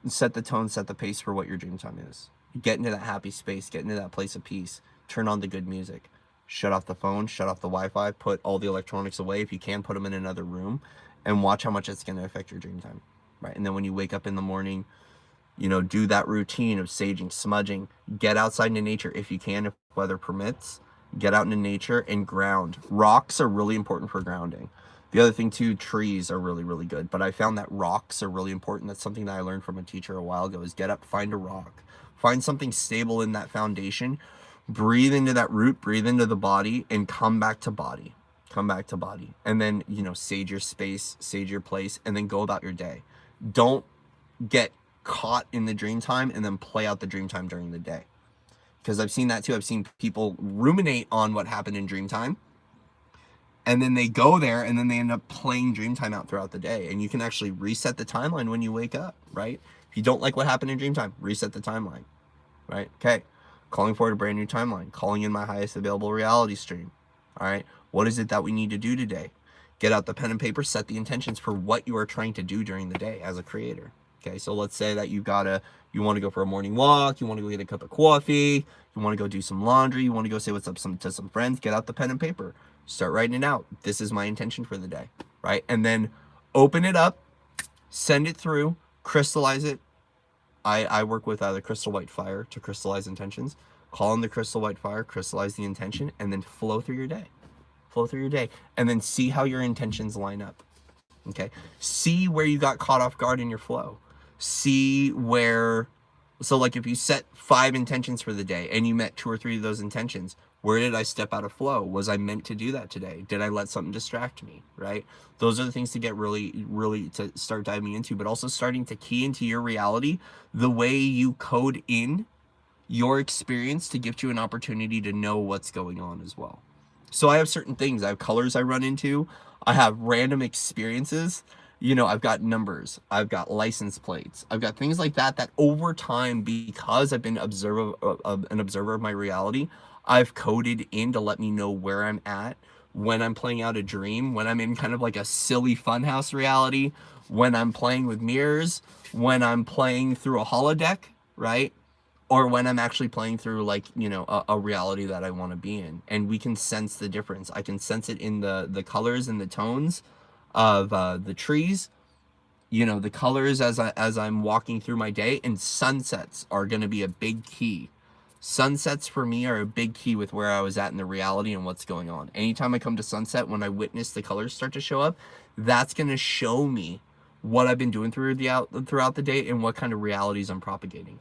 Speaker 1: tone, set the pace for what your dream time is. Get into that happy space, get into that place of peace. Turn on the good music. Shut off the phone, shut off the Wi-Fi, put all the electronics away. If you can, put them in another room, and watch how much it's going to affect your dream time. Right. And then when you wake up in the morning, you know, do that routine of saging, smudging, get outside into nature if you can, if weather permits. Get out into nature and ground. Rocks are really important for grounding. The other thing too, trees are really, really good. But I found that rocks are really important. That's something that I learned from a teacher a while ago, is get up, find a rock. Find something stable in that foundation. Breathe into that root, breathe into the body, and come back to body. Come back to body. And then, you know, sage your space, sage your place, and then go about your day. Don't get caught in the dream time and then play out the dream time during the day. Because I've seen that too. I've seen people ruminate on what happened in dream time, and then they go there and then they end up playing dream time out throughout the day. And you can actually reset the timeline when you wake up, right? If you don't like what happened in dream time, reset the timeline, right? Okay. Calling forward a brand new timeline, calling in my highest available reality stream. All right. What is it that we need to do today? Get out the pen and paper, set the intentions for what you are trying to do during the day as a creator. Okay, so let's say that you want to go for a morning walk, you want to go get a cup of coffee, you want to go do some laundry, you want to go say what's up to some friends, get out the pen and paper, start writing it out. This is my intention for the day, right? And then open it up, send it through, crystallize it. I work with the crystal white fire to crystallize intentions. Call in the crystal white fire, crystallize the intention, and then flow through your day. Flow through your day, and then see how your intentions line up. Okay, see where you got caught off guard in your flow. See where, so like if you set 5 intentions for the day and you met 2 or 3 of those intentions, where did I step out of flow? Was I meant to do that today? Did I let something distract me, right? Those are the things to get really, really to start diving into, but also starting to key into your reality, the way you code in your experience to give you an opportunity to know what's going on as well. So I have certain things. I have colors I run into. I have random experiences. You know, I've got numbers. I've got license plates. I've got things like that that over time, because I've been an observer of my reality, I've coded in to let me know where I'm at when I'm playing out a dream, when I'm in kind of like a silly funhouse reality, when I'm playing with mirrors, when I'm playing through a holodeck, right? Or when I'm actually playing through, like, you know, a reality that I want to be in. And we can sense the difference. I can sense it in the colors and the tones of the trees, you know, the colors as I'm walking through my day. And sunsets are going to be a big key. Sunsets for me are a big key with where I was at in the reality and what's going on. Anytime I come to sunset, when I witness the colors start to show up, that's going to show me what I've been doing throughout the day and what kind of realities I'm propagating.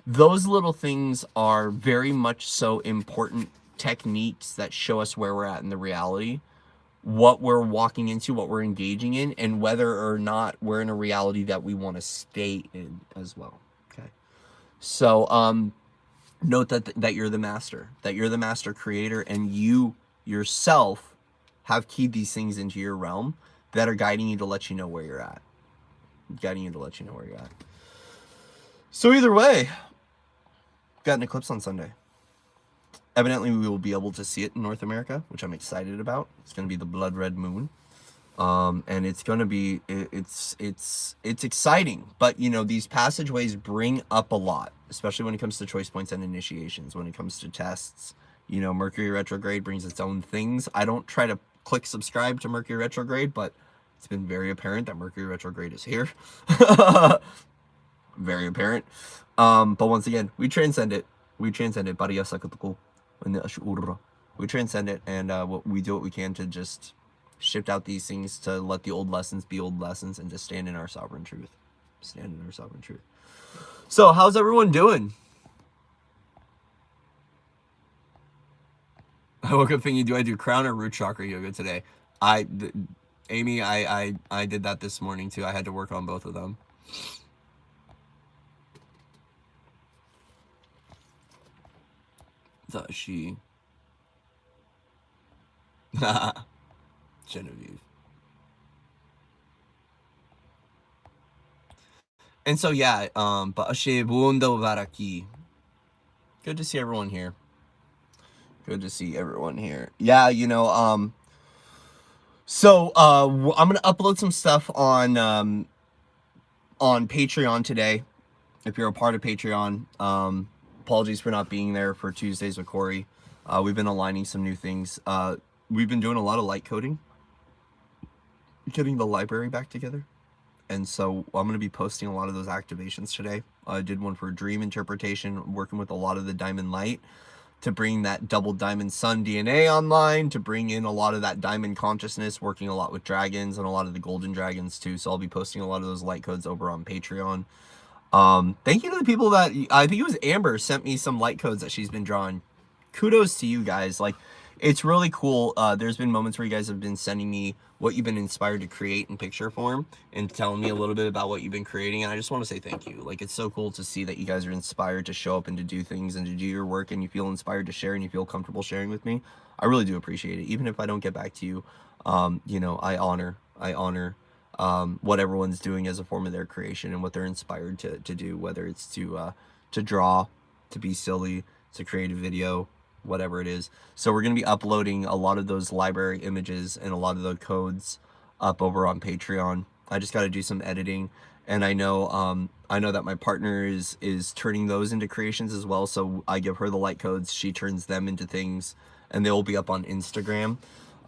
Speaker 1: Those little things are very much so important techniques that show us where we're at in the reality, what we're walking into, what we're engaging in, and whether or not we're in a reality that we want to stay in as well. Okay. So, note that you're the master creator, and you yourself have keyed these things into your realm that are guiding you to let you know where you're at. So either way, got an eclipse on Sunday. Evidently, we will be able to see it in North America, which I'm excited about. It's going to be the blood red moon. And it's going to be, it's exciting. But, you know, these passageways bring up a lot, especially when it comes to choice points and initiations, when it comes to tests. You know, Mercury retrograde brings its own things. I don't try to click subscribe to Mercury retrograde, but it's been very apparent that Mercury retrograde is here. Very apparent. But once again, we transcend it. We transcend it. We transcend it, and we do what we can to just shift out these things, to let the old lessons be old lessons, and to stand in our sovereign truth. So, how's everyone doing? I woke up thinking, do I do crown or root chakra yoga today? Amy, I did that this morning too. I had to work on both of them. She Genevieve. And so yeah, Baashe Buondo Varaki. Good to see everyone here. Good to see everyone here. Yeah, so I'm gonna upload some stuff on Patreon today. If you're a part of Patreon, apologies for not being there for Tuesdays with Corey. We've been aligning some new things. We've been doing a lot of light coding, getting the library back together. And so I'm going to be posting a lot of those activations today. I did one for dream interpretation, working with a lot of the diamond light to bring that double diamond sun DNA online, to bring in a lot of that diamond consciousness, working a lot with dragons and a lot of the golden dragons too. So I'll be posting a lot of those light codes over on Patreon. Thank you to the people that, I think it was Amber, sent me some light codes that she's been drawing. Kudos to you guys. Like, it's really cool. There's been moments where you guys have been sending me what you've been inspired to create in picture form and telling me a little bit about what you've been creating. And I just want to say thank you. Like, it's so cool to see that you guys are inspired to show up and to do things and to do your work, and you feel inspired to share and you feel comfortable sharing with me. I really do appreciate it. Even if I don't get back to you, I honor what everyone's doing as a form of their creation and what they're inspired to do, whether it's to draw, to be silly, to create a video, whatever it is. So we're going to be uploading a lot of those library images and a lot of the codes up over on Patreon. I just got to do some editing, and I know that my partner is turning those into creations as well. So I give her the light codes, she turns them into things, and they will be up on Instagram.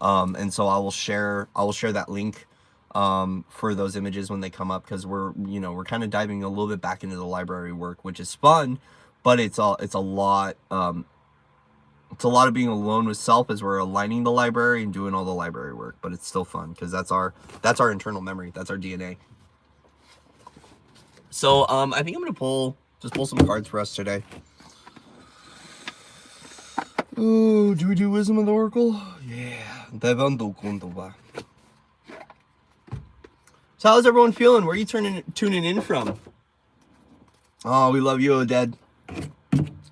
Speaker 1: And so I will share that link for those images when they come up, because we're kind of diving a little bit back into the library work, which is fun, but it's a lot of being alone with self as we're aligning the library and doing all the library work. But it's still fun because that's our internal memory, that's our DNA. So I think I'm gonna pull some cards for us today. Oh, do we do Wisdom of the Oracle? Yeah. So how's everyone feeling? Where are you tuning in from? Oh, we love you, Oded.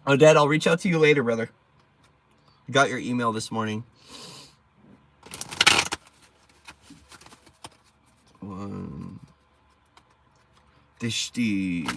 Speaker 1: Oded, I'll reach out to you later, brother. Got your email this morning. Dishti.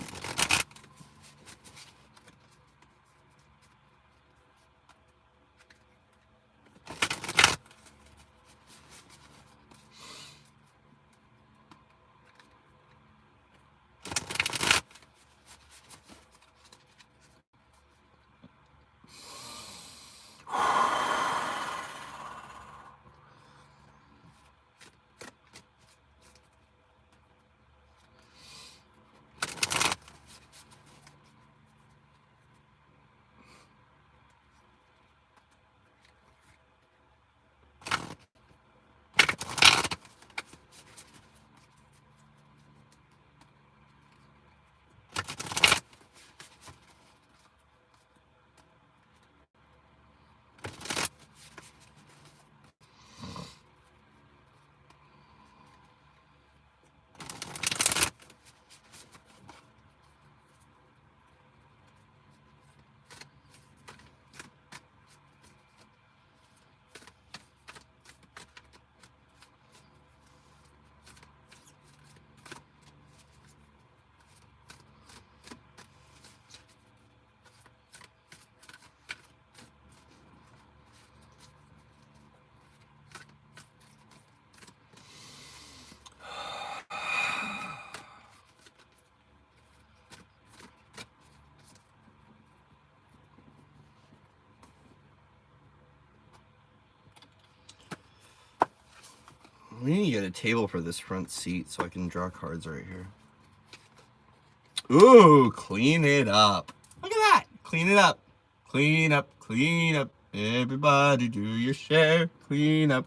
Speaker 1: We need to get a table for this front seat so I can draw cards right here. Ooh, clean it up. Look at that. Clean it up. Clean up, clean up. Everybody do your share. Clean up,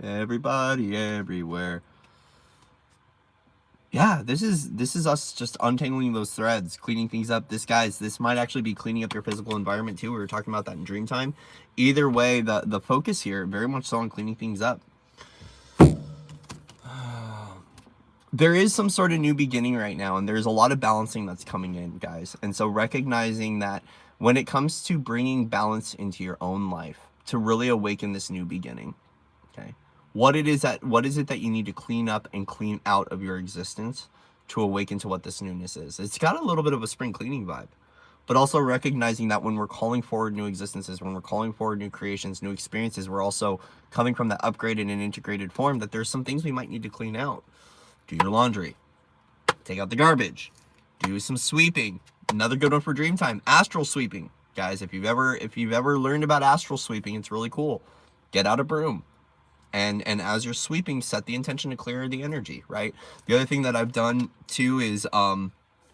Speaker 1: everybody everywhere. Yeah, this is us just untangling those threads, cleaning things up. This might actually be cleaning up your physical environment too. We were talking about that in Dream Time. Either way, the focus here very much so on cleaning things up. there is some sort of new beginning right now, and there's a lot of balancing that's coming in, guys. And so recognizing that when it comes to bringing balance into your own life to really awaken this new beginning, okay, what is it that you need to clean up and clean out of your existence to awaken to what this newness is? It's got a little bit of a spring cleaning vibe, but also recognizing that when we're calling forward new existences, when we're calling forward new creations, new experiences, we're also coming from that upgraded and integrated form, that there's some things we might need to clean out. Do your laundry, take out the garbage, do some sweeping. Another good one for dream time, astral sweeping. Guys, if you've ever learned about astral sweeping, it's really cool. Get out a broom, and as you're sweeping, set the intention to clear the energy, right? The other thing that I've done too is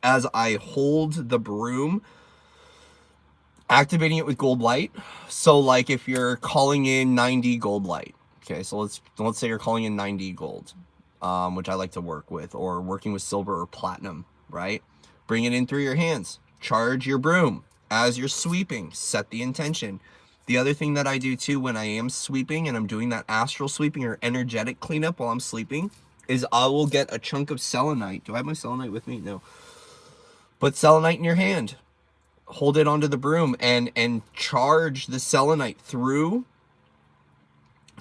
Speaker 1: as I hold the broom, activating it with gold light. So like if you're calling in 90 gold light, okay, so let's say you're calling in 90 gold, which I like to work with, or working with silver or platinum, right? Bring it in through your hands, charge your broom as you're sweeping, set the intention. The other thing that I do too when I am sweeping and I'm doing that astral sweeping or energetic cleanup while I'm sleeping is I will get a chunk of selenite. Do I have my selenite with me? No. Put selenite in your hand, hold it onto the broom, and charge the selenite through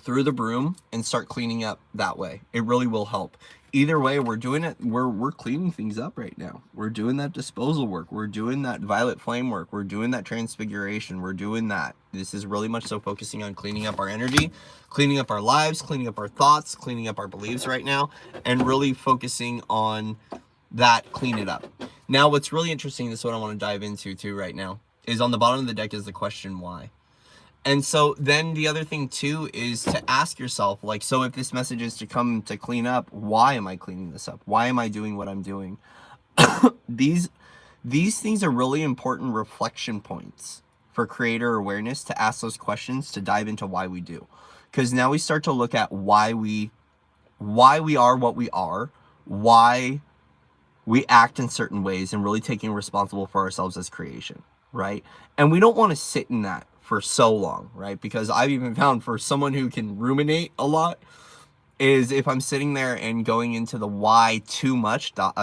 Speaker 1: the broom and start cleaning up that way. It really will help. Either way, we're doing it. We're cleaning things up right now. We're doing that disposal work. We're doing that violet flame work. We're doing that transfiguration. We're doing that. This is really much so focusing on cleaning up our energy, cleaning up our lives, cleaning up our thoughts, cleaning up our beliefs right now, and really focusing on that, clean it up. Now, what's really interesting, this is what I want to dive into too right now, is on the bottom of the deck is the question why. And so then the other thing too is to ask yourself, like, so if this message is to come to clean up, why am I cleaning this up? Why am I doing what I'm doing? These things are really important reflection points for creator awareness, to ask those questions, to dive into why we do. Because now we start to look at why we are what we are, why we act in certain ways, and really taking responsible for ourselves as creation, right? And we don't want to sit in that for so long, right? Because I've even found, for someone who can ruminate a lot, is if I'm sitting there and going into the why too much, that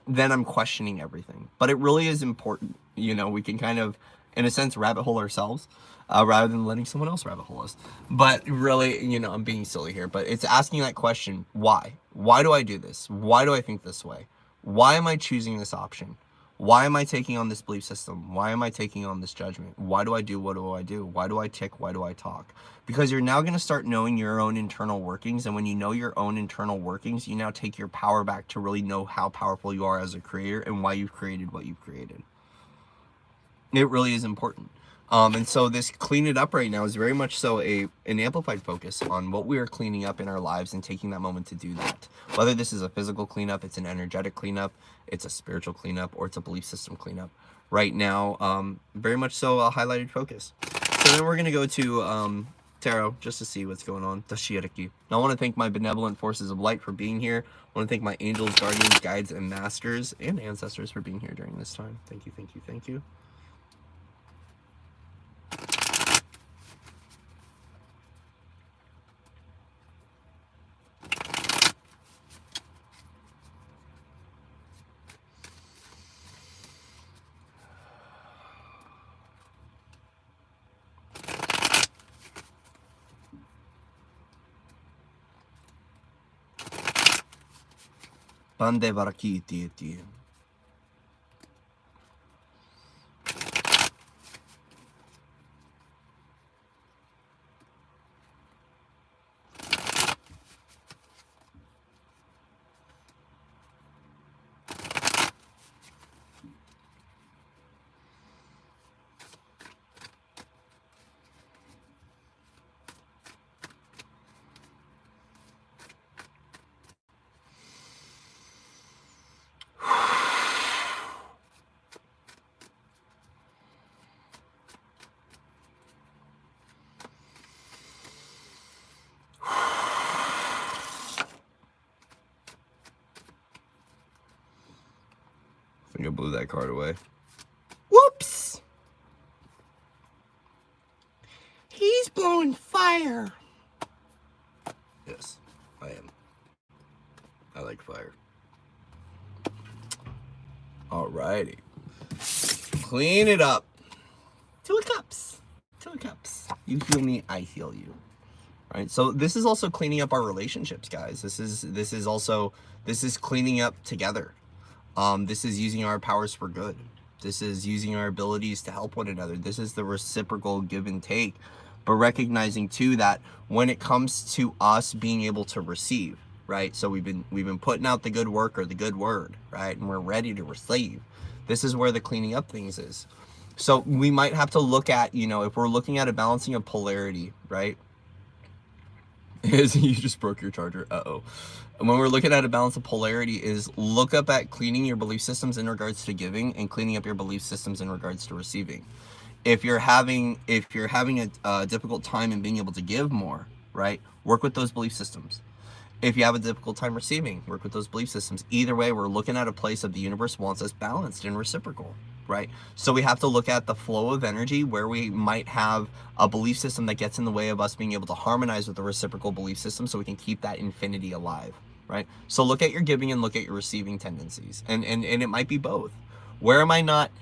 Speaker 1: then I'm questioning everything. But it really is important. You know, we can kind of, in a sense, rabbit hole ourselves, rather than letting someone else rabbit hole us. But really, you know, I'm being silly here, but it's asking that question, why? Why do I do this? Why do I think this way? Why am I choosing this option? Why am I taking on this belief system? Why am I taking on this judgment? Why do I do what do I do? Why do I tick? Why do I talk? Because you're now going to start knowing your own internal workings. And when you know your own internal workings, you now take your power back to really know how powerful you are as a creator and why you've created what you've created. It really is important. And so this clean it up right now is very much so an amplified focus on what we are cleaning up in our lives and taking that moment to do that. Whether this is a physical cleanup, it's an energetic cleanup, it's a spiritual cleanup, or it's a belief system cleanup. Right now, very much so a highlighted focus. So then we're going to go to tarot just to see what's going on. Tashiriki. I want to thank my benevolent forces of light for being here. I want to thank my angels, guardians, guides, and masters and ancestors for being here during this time. Thank you, thank you, thank you. Bande barakiti eti. I think I blew that card away. Whoops! He's blowing fire. Yes, I am. like fire. Alrighty. Clean it up. 2 of Cups. 2 of Cups. You heal me, I heal you. Right? So this is also cleaning up our relationships, guys. This is cleaning up together. This is using our powers for good. This is using our abilities to help one another. This is the reciprocal give and take, but recognizing too that when it comes to us being able to receive, right? So we've been putting out the good work or the good word, right? And we're ready to receive. This is where the cleaning up things is. So we might have to look at, if we're looking at a balancing of polarity, right? You just broke your charger. Uh-oh. And when we're looking at a balance of polarity is look up at cleaning your belief systems in regards to giving and cleaning up your belief systems in regards to receiving. If you're having a difficult time in being able to give more, right? Work with those belief systems. If you have a difficult time receiving, work with those belief systems. Either way, we're looking at a place of the universe wants us balanced and reciprocal, right? So we have to look at the flow of energy where we might have a belief system that gets in the way of us being able to harmonize with the reciprocal belief system so we can keep that infinity alive, right? So look at your giving and look at your receiving tendencies. And it might be both. Where am I not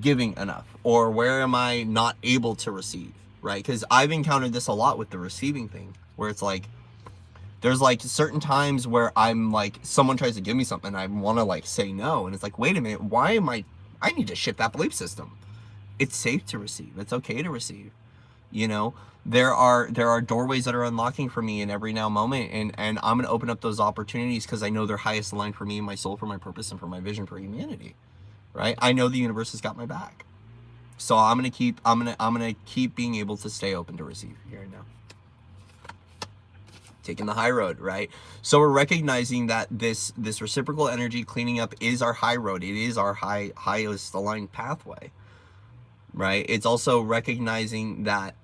Speaker 1: giving enough? Or where am I not able to receive, right? Because I've encountered this a lot with the receiving thing where it's like, there's like certain times where I'm like, someone tries to give me something and I want to like say no. And it's like, wait a minute, I need to shift that belief system. It's safe to receive. It's okay to receive. There are doorways that are unlocking for me in every now moment. And I'm going to open up those opportunities because I know they're highest aligned for me and my soul, for my purpose, and for my vision for humanity. Right? I know the universe has got my back. So I'm going to keep being able to stay open to receive here and now. Taking the high road, right? So we're recognizing that this reciprocal energy cleaning up is our high road. It is our highest aligned pathway, right? It's also recognizing that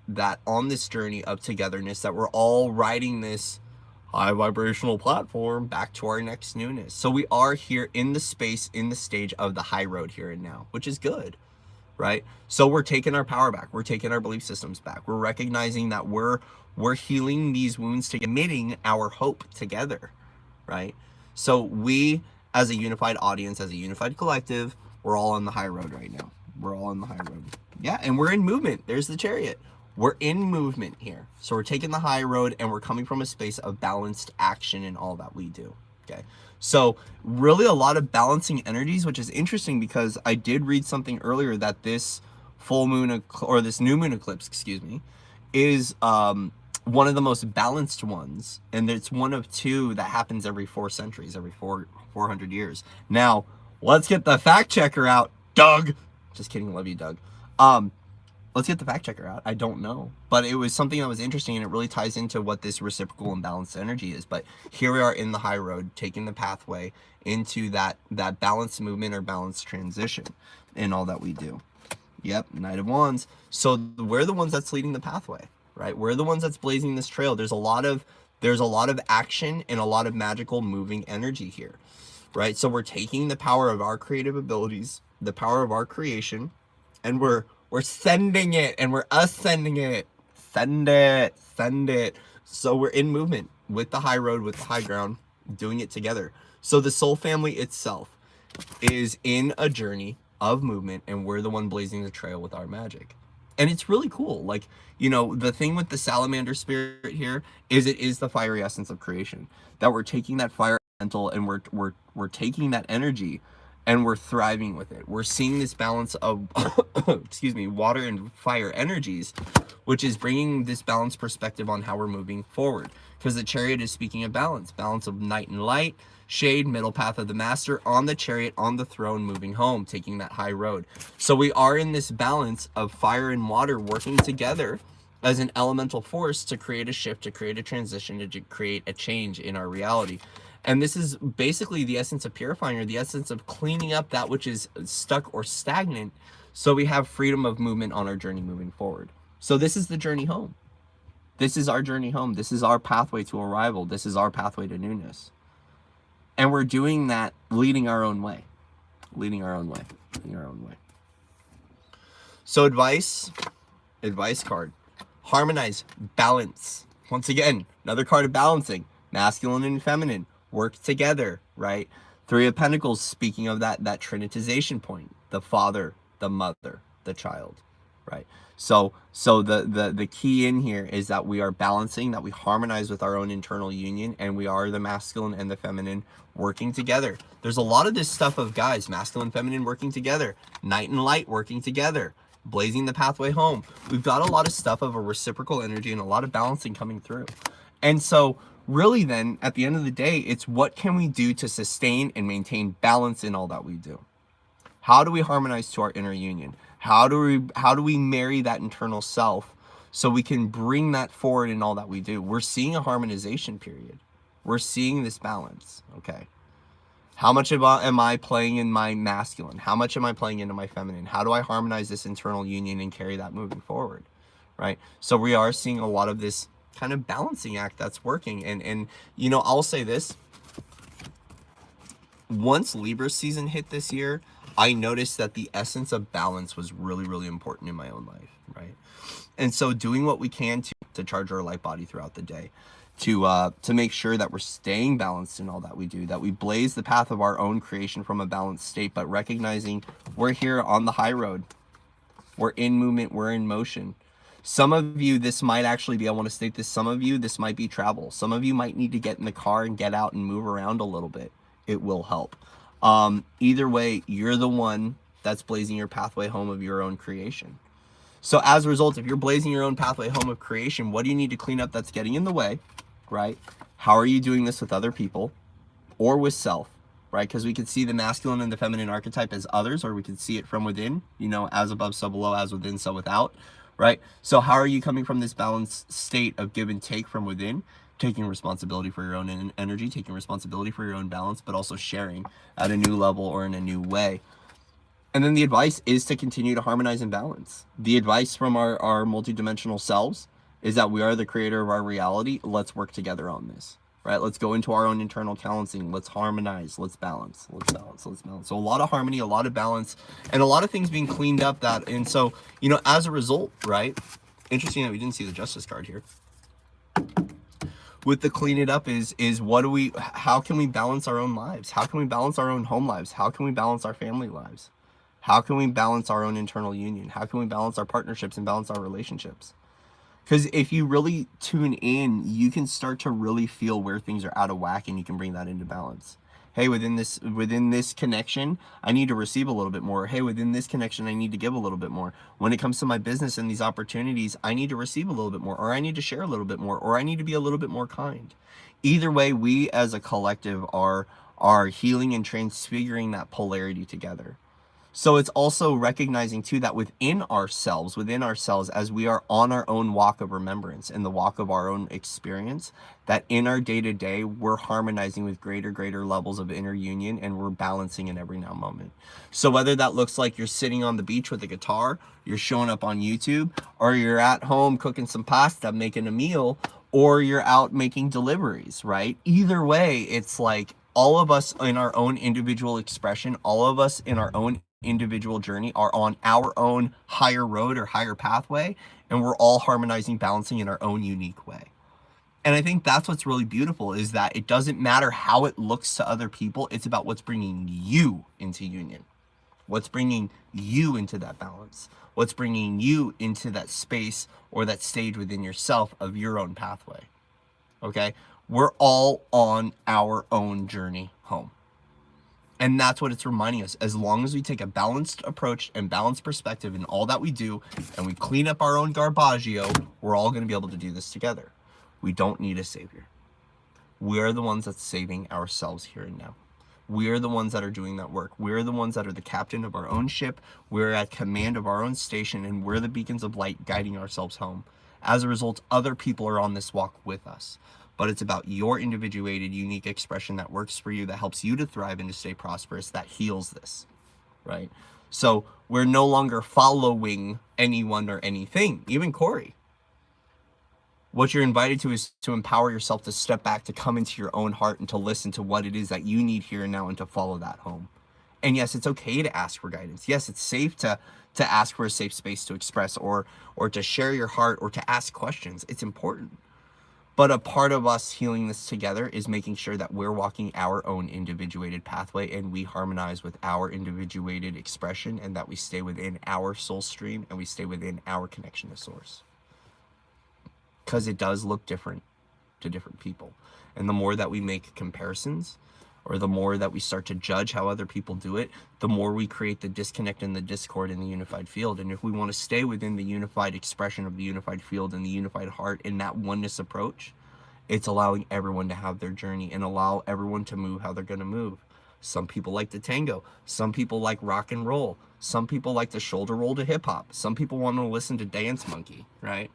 Speaker 1: on this journey of togetherness that we're all riding this high vibrational platform back to our next newness. So we are here in the space, in the stage of the high road here and now, which is good, right? So we're taking our power back. We're taking our belief systems back. We're recognizing that we're healing these wounds to emitting our hope together, right? So we, as a unified audience, as a unified collective, we're all on the high road right now. We're all on the high road. Yeah, and we're in movement. There's the chariot. We're in movement here. So we're taking the high road and we're coming from a space of balanced action in all that we do, okay? So really a lot of balancing energies, which is interesting because I did read something earlier that this full moon, or this new moon eclipse, excuse me, is one of the most balanced ones, and it's one of 2 that happens every 4 centuries, every 400 years. Now, let's get the fact checker out, Doug. Just kidding, love you, Doug. Let's get the fact checker out. I don't know, but it was something that was interesting, and it really ties into what this reciprocal and balanced energy is. But here we are in the high road, taking the pathway into that balanced movement or balanced transition in all that we do. Yep, Knight of Wands. So we're the ones that's leading the pathway, right? We're the ones that's blazing this trail. There's a lot of action and a lot of magical moving energy here, right? So we're taking the power of our creative abilities, the power of our creation, and we're sending it, and we're ascending it. Send it. So we're in movement with the high road, with the high ground, doing it together. So the soul family itself is in a journey of movement, and we're the one blazing the trail with our magic. And it's really cool. Like, the thing with the salamander spirit here is it is the fiery essence of creation, that we're taking that fire elemental and we're taking that energy and we're thriving with it. We're seeing this balance of excuse me, water and fire energies, which is bringing this balanced perspective on how we're moving forward, because the chariot is speaking of balance of night and light, shade, middle path of the master, on the chariot, on the throne, moving home, taking that high road. So we are in this balance of fire and water working together as an elemental force to create a shift, to create a transition, to create a change in our reality. And this is basically the essence of purifying, or the essence of cleaning up that which is stuck or stagnant, so we have freedom of movement on our journey moving forward. So this is the journey home. This is our journey home. This is our pathway to arrival. This is our pathway to newness. And we're doing that leading our own way. So advice card. Harmonize, balance. Once again, another card of balancing. Masculine and feminine. work together, right? Three of Pentacles, speaking of that trinitization point, the father, the mother, the child, right? So the key in here is that we are balancing, that we harmonize with our own internal union, and we are the masculine and the feminine working together. There's a lot of this stuff of, guys, masculine, feminine working together, night and light working together, blazing the pathway home. We've got a lot of stuff of a reciprocal energy and a lot of balancing coming through. And so really then, at the end of the day, it's what can we do to sustain and maintain balance in all that we do? How do we harmonize to our inner union? How do we marry that internal self so we can bring that forward in all that we do? We're seeing a harmonization period. We're seeing this balance, okay? How much am I playing in my masculine? How much am I playing into my feminine? How do I harmonize this internal union and carry that moving forward, right? So we are seeing a lot of this kind of balancing act that's working. And you know, I'll say this. Once Libra season hit this year, I noticed that the essence of balance was really, really important in my own life, right? And so doing what we can to charge our light body throughout the day, to make sure that we're staying balanced in all that we do, that we blaze the path of our own creation from a balanced state, but recognizing we're here on the high road. We're in movement, we're in motion. Some of you, this might actually be, I want to state this, some of you, this might be travel. Some of you might need to get in the car and get out and move around a little bit. It will help. Either way, you're the one that's blazing your pathway home of your own creation. So as a result, if you're blazing your own pathway home of creation, what do you need to clean up that's getting in the way, right? How are you doing this with other people or with self, right? Because we could see the masculine and the feminine archetype as others, or we could see it from within, you know, as above, so below, as within, so without, right? So how are you coming from this balanced state of give and take from within? Taking responsibility for your own energy, taking responsibility for your own balance, but also sharing at a new level or in a new way. And then the advice is to continue to harmonize and balance. The advice from our multidimensional selves is that we are the creator of our reality. Let's work together on this, right? Let's go into our own internal balancing. Let's harmonize. Let's balance. Let's balance. Let's balance. So a lot of harmony, a lot of balance, and a lot of things being cleaned up. And so, you know, as a result, right? Interesting that we didn't see the Justice card here. With the clean it up is how can we balance our own lives? How can we balance our own home lives? How can we balance our family lives? How can we balance our own internal union? How can we balance our partnerships and balance our relationships? Because if you really tune in, you can start to really feel where things are out of whack, and you can bring that into balance. Hey, within this connection, I need to receive a little bit more. Hey, within this connection, I need to give a little bit more. When it comes to my business and these opportunities, I need to receive a little bit more, or I need to share a little bit more, or I need to be a little bit more kind. Either way, we as a collective are healing and transfiguring that polarity together. So it's also recognizing too that within ourselves, as we are on our own walk of remembrance and the walk of our own experience, that in our day-to-day, we're harmonizing with greater levels of inner union, and we're balancing in every now moment. So whether that looks like you're sitting on the beach with a guitar, you're showing up on YouTube, or you're at home cooking some pasta, making a meal, or you're out making deliveries, right? Either way, it's like all of us in our own individual expression, all of us in our own individual journey are on our own higher road or higher pathway, and we're all harmonizing, balancing in our own unique way. And I think that's what's really beautiful, is that it doesn't matter how it looks to other people. It's about what's bringing you into union, what's bringing you into that balance, what's bringing you into that space or that stage within yourself of your own pathway. Okay, we're all on our own journey home. And that's what it's reminding us. As long as we take a balanced approach and balanced perspective in all that we do, and we clean up our own garbaggio, we're all going to be able to do this together. We don't need a savior. We're the ones that's saving ourselves here and now. We're the ones that are doing that work. We're the ones that are the captain of our own ship. We're at command of our own station, and we're the beacons of light guiding ourselves home. As a result, other people are on this walk with us. But it's about your individuated, unique expression that works for you, that helps you to thrive and to stay prosperous, that heals this, right? So we're no longer following anyone or anything, even Corey. What you're invited to is to empower yourself to step back, to come into your own heart, and to listen to what it is that you need here and now, and to follow that home. And yes, it's okay to ask for guidance. Yes, it's safe to ask for a safe space to express or to share your heart or to ask questions. It's important. But a part of us healing this together is making sure that we're walking our own individuated pathway and we harmonize with our individuated expression, and that we stay within our soul stream and we stay within our connection to source. Because it does look different to different people. And the more that we make comparisons, or the more that we start to judge how other people do it, the more we create the disconnect and the discord in the unified field. And if we want to stay within the unified expression of the unified field and the unified heart in that oneness approach, it's allowing everyone to have their journey and allow everyone to move how they're going to move. Some people like the tango. Some people like rock and roll. Some people like the shoulder roll to hip hop. Some people want to listen to Dance Monkey, right?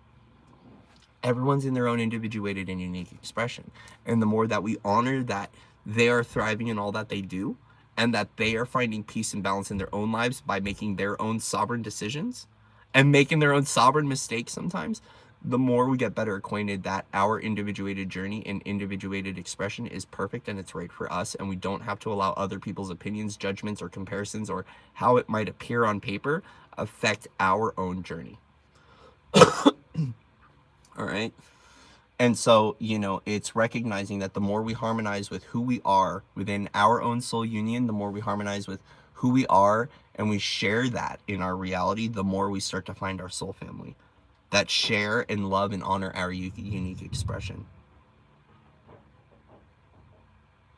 Speaker 1: Everyone's in their own individuated and unique expression. And the more that we honor that they are thriving in all that they do, and that they are finding peace and balance in their own lives by making their own sovereign decisions and making their own sovereign mistakes sometimes, the more we get better acquainted that our individuated journey and individuated expression is perfect and it's right for us, and we don't have to allow other people's opinions, judgments, or comparisons, or how it might appear on paper, affect our own journey. All right. And so, it's recognizing that the more we harmonize with who we are within our own soul union, the more we harmonize with who we are and we share that in our reality, the more we start to find our soul family that share and love and honor our unique expression.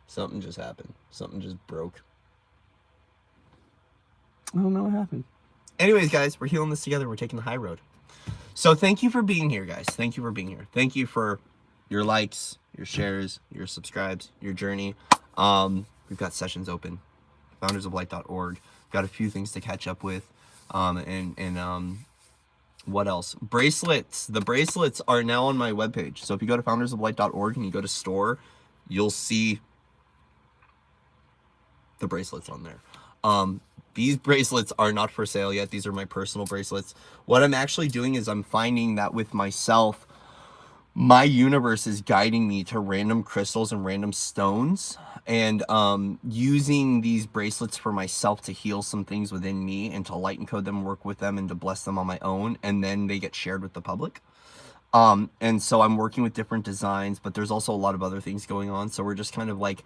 Speaker 1: Something just happened. Something just broke. I don't know what happened. Anyways, guys, we're healing this together. We're taking the high road. So thank you for being here, guys. Thank you for being here. Thank you for your likes, your shares, your subscribes, your journey. We've got sessions open, foundersoflight.org. Got a few things to catch up with. What else? Bracelets. The bracelets are now on my webpage. So if you go to foundersoflight.org and you go to store, you'll see the bracelets on there. These bracelets are not for sale yet. These are my personal bracelets. What I'm actually doing is I'm finding that with myself, my universe is guiding me to random crystals and random stones, and using these bracelets for myself to heal some things within me and to light and code them, work with them, and to bless them on my own, and then they get shared with the public. And so I'm working with different designs, but there's also a lot of other things going on. So we're just kind of like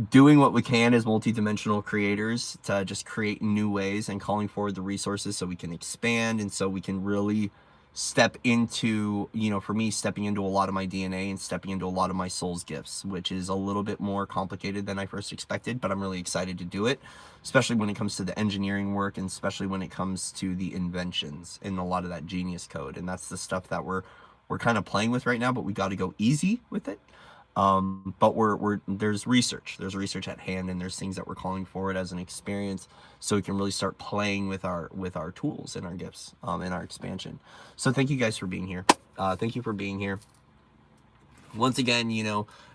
Speaker 1: doing what we can as multidimensional creators to just create new ways and calling forward the resources so we can expand, and so we can really step into, for me, stepping into a lot of my DNA and stepping into a lot of my soul's gifts, which is a little bit more complicated than I first expected, but I'm really excited to do it, especially when it comes to the engineering work, and especially when it comes to the inventions and a lot of that genius code. And that's the stuff that we're kind of playing with right now, but we got to go easy with it. But there's research at hand, and there's things that we're calling forward as an experience, so we can really start playing with our tools and our gifts, and our expansion. So thank you guys for being here. Thank you for being here. Once again,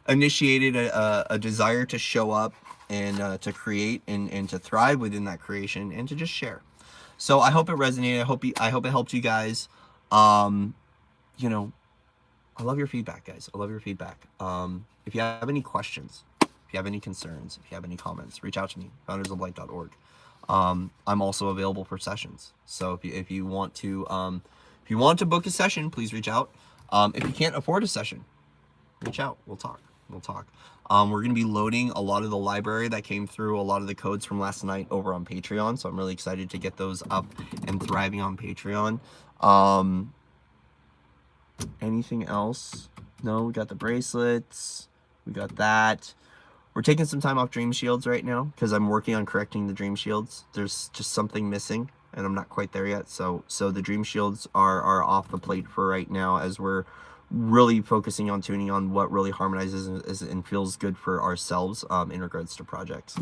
Speaker 1: initiated a desire to show up and to create and to thrive within that creation and to just share. So I hope it resonated. I hope it helped you guys. I love your feedback, guys. I love your feedback. If you have any questions, if you have any concerns, if you have any comments, reach out to me, foundersoflight.org. I'm also available for sessions. So if you want to book a session, please reach out. If you can't afford a session, reach out. We'll talk. We're going to be loading a lot of the library that came through, a lot of the codes from last night over on Patreon. So I'm really excited to get those up and thriving on Patreon. Anything else? No, we got the bracelets. We got that. We're taking some time off Dream Shields right now because I'm working on correcting the Dream Shields. There's just something missing, and I'm not quite there yet. So the Dream Shields are off the plate for right now, as we're really focusing on tuning on what really harmonizes and feels good for ourselves in regards to projects.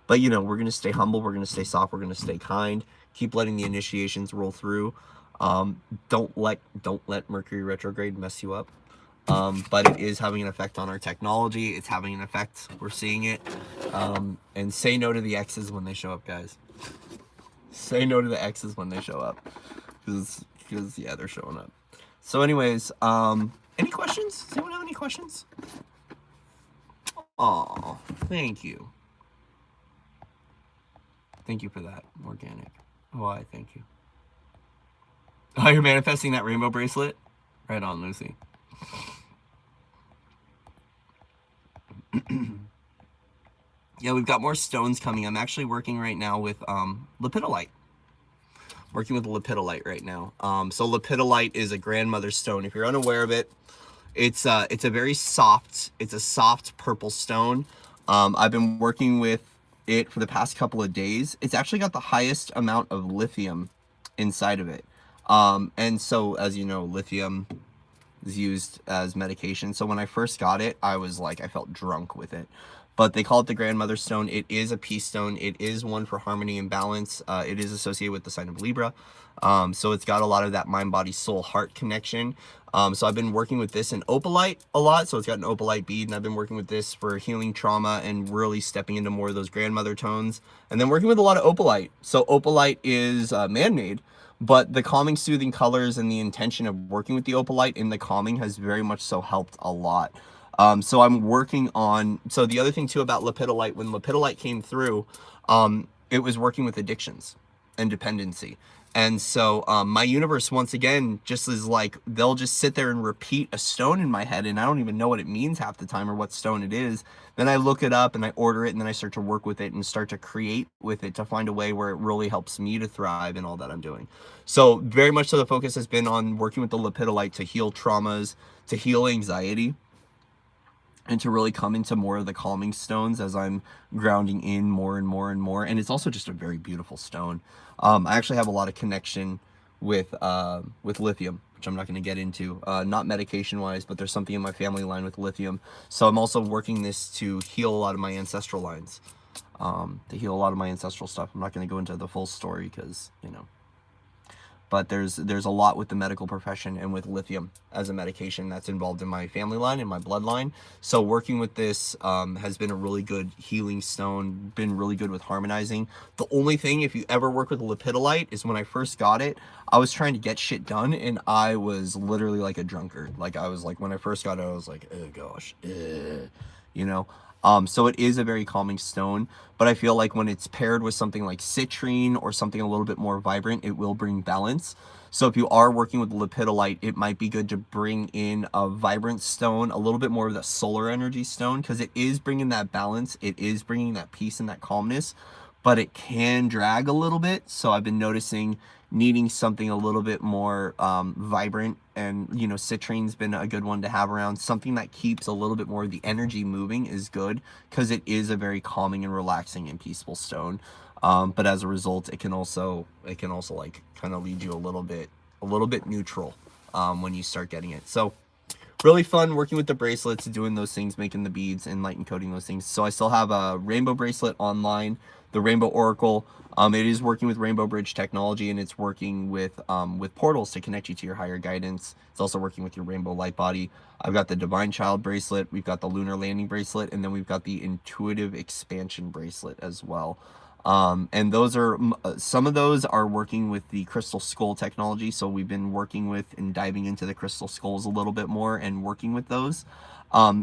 Speaker 1: But we're going to stay humble. We're going to stay soft. We're going to stay kind. Keep letting the initiations roll through. Don't let Mercury retrograde mess you up. But it is having an effect on our technology. It's having an effect. We're seeing it. And say no to the X's when they show up, guys. Say no to the X's when they show up. Because yeah, they're showing up. So anyways, any questions? Does anyone have any questions? Oh, thank you. Thank you for that, organic. Why, thank you. Oh, you're manifesting that rainbow bracelet? Right on, Lucy. Yeah, we've got more stones coming. I'm actually working right now with lepidolite. Working with lepidolite right now. So lepidolite is a grandmother stone. If you're unaware of it, it's a very soft, it's a soft purple stone. I've been working with it for the past couple of days. It's actually got the highest amount of lithium inside of it. And so, as you know, lithium is used as medication. So when I first got it, I was like, I felt drunk with it. But they call it the grandmother stone. It is a peace stone. It is one for harmony and balance. It is associated with the sign of Libra. So it's got a lot of that mind, body, soul, heart connection. So I've been working with this in opalite a lot. So it's got an opalite bead, and I've been working with this for healing trauma and really stepping into more of those grandmother tones. And then working with a lot of opalite. So opalite is man-made, but the calming, soothing colors and the intention of working with the opalite in the calming has very much so helped a lot. So I'm working on, so the other thing too about lepidolite, when lepidolite came through, it was working with addictions and dependency. And so my universe, once again, just is like, they'll just sit there and repeat a stone in my head, and I don't even know what it means half the time or what stone it is. Then I look it up and I order it, and then I start to work with it and start to create with it to find a way where it really helps me to thrive in all that I'm doing. So very much so the focus has been on working with the lepidolite to heal traumas, to heal anxiety, and to really come into more of the calming stones as I'm grounding in more and more and more. And it's also just a very beautiful stone. I actually have a lot of connection with lithium, which I'm not going to get into, not medication wise, but there's something in my family line with lithium. So I'm also working this to heal a lot of my ancestral lines, to heal a lot of my ancestral stuff. I'm not going to go into the full story because, you know, but there's a lot with the medical profession and with lithium as a medication that's involved in my family line and my bloodline. So working with this has been a really good healing stone, been really good with harmonizing. The only thing, if you ever work with lepidolite, is when I first got it, I was trying to get shit done, and I was literally like a drunkard. Like, I was like, when I first got it, I was like, oh gosh, you know. So it is a very calming stone, but I feel like when it's paired with something like citrine or something a little bit more vibrant, it will bring balance. So if you are working with lepidolite, it might be good to bring in a vibrant stone, a little bit more of the solar energy stone, because it is bringing that balance. It is bringing that peace and that calmness, but it can drag a little bit. So I've been noticing needing something a little bit more vibrant, and you know, citrine's been a good one to have around. Something that keeps a little bit more of the energy moving is good, because it is a very calming and relaxing and peaceful stone. But as a result, it can also like kind of lead you a little bit neutral when you start getting it. So really fun working with the bracelets, doing those things, making the beads and light encoding those things. So I still have a rainbow bracelet online, the Rainbow Oracle. It is working with Rainbow Bridge technology, and it's working with portals to connect you to your higher guidance. It's also working with your Rainbow Light Body. I've got the Divine Child bracelet, we've got the Lunar Landing bracelet, and then we've got the Intuitive Expansion bracelet as well. And those are, some of those are working with the crystal skull technology. So we've been working with and diving into the crystal skulls a little bit more and working with those.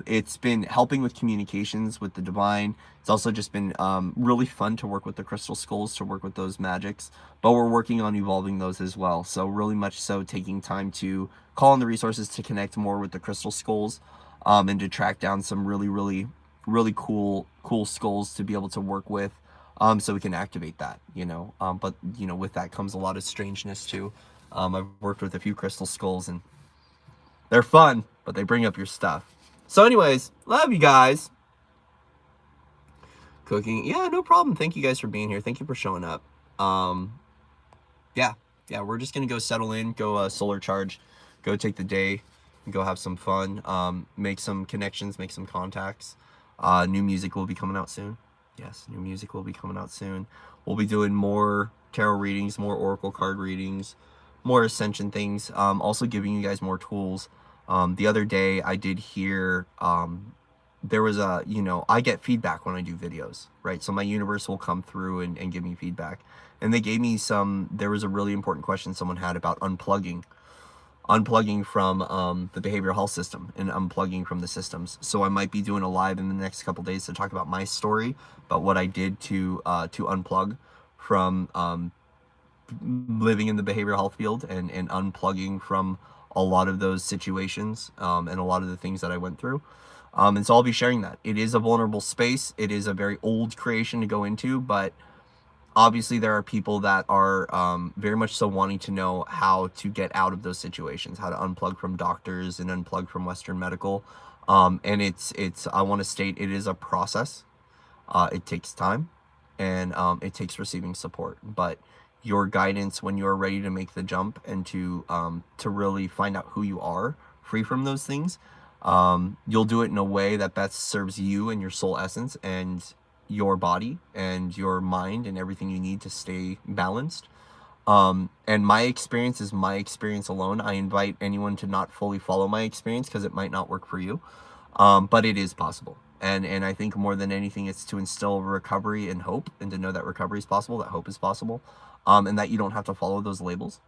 Speaker 1: It's been helping with communications with the divine. It's also just been really fun to work with the crystal skulls, to work with those magics, but we're working on evolving those as well. So really much so taking time to call on the resources to connect more with the crystal skulls, and to track down some really cool skulls to be able to work with. So we can activate that, you know. But, you know, with that comes a lot of strangeness too. I've worked with a few crystal skulls, and they're fun, but they bring up your stuff. So anyways, love you guys. Cooking, yeah, no problem. Thank you guys for being here. Thank you for showing up. Yeah, we're just gonna go settle in, go solar charge, go take the day, go have some fun, make some connections, make some contacts. New music will be coming out soon. Yes, new music will be coming out soon. We'll be doing more tarot readings, more oracle card readings, more ascension things. Also giving you guys more tools. The other day I did hear, there was a, you know, I get feedback when I do videos, right? So my universe will come through and give me feedback. And they gave me there was a really important question someone had about unplugging from the behavioral health system and unplugging from the systems. So I might be doing a live in the next couple days to talk about my story, about what I did to unplug from living in the behavioral health field, and unplugging from a lot of those situations, and a lot of the things that I went through. And so I'll be sharing that. It is a vulnerable space. It is a very old creation to go into, but obviously there are people that are very much so wanting to know how to get out of those situations, how to unplug from doctors and unplug from Western medical. And it's I want to state it is a process. It takes time, and it takes receiving support. But your guidance when you're ready to make the jump and to really find out who you are, free from those things, you'll do it in a way that best serves you and your soul essence and your body and your mind and everything you need to stay balanced. And my experience is my experience alone. I invite anyone to not fully follow my experience because it might not work for you. But it is possible. And I think more than anything, it's to instill recovery and hope, and to know that recovery is possible, that hope is possible, and that you don't have to follow those labels.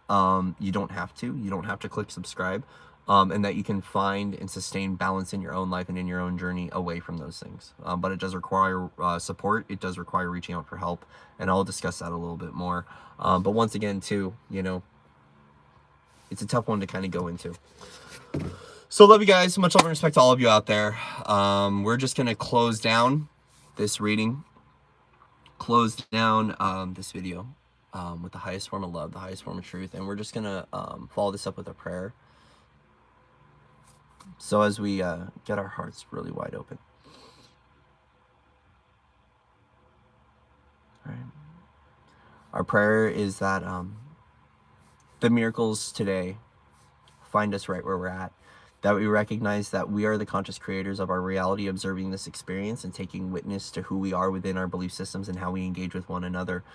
Speaker 1: You don't have to. You don't have to click subscribe, and that you can find and sustain balance in your own life and in your own journey away from those things. But it does require support. It does require reaching out for help, and I'll discuss that a little bit more. But once again, too, it's a tough one to kind of go into. So love you guys. Much love and respect to all of you out there. We're just going to close down this reading, close down this video with the highest form of love, the highest form of truth. And we're just going to follow this up with a prayer. So as we get our hearts really wide open. All right. Our prayer is that the miracles today find us right where we're at. That we recognize that we are the conscious creators of our reality, observing this experience and taking witness to who we are within our belief systems and how we engage with one another.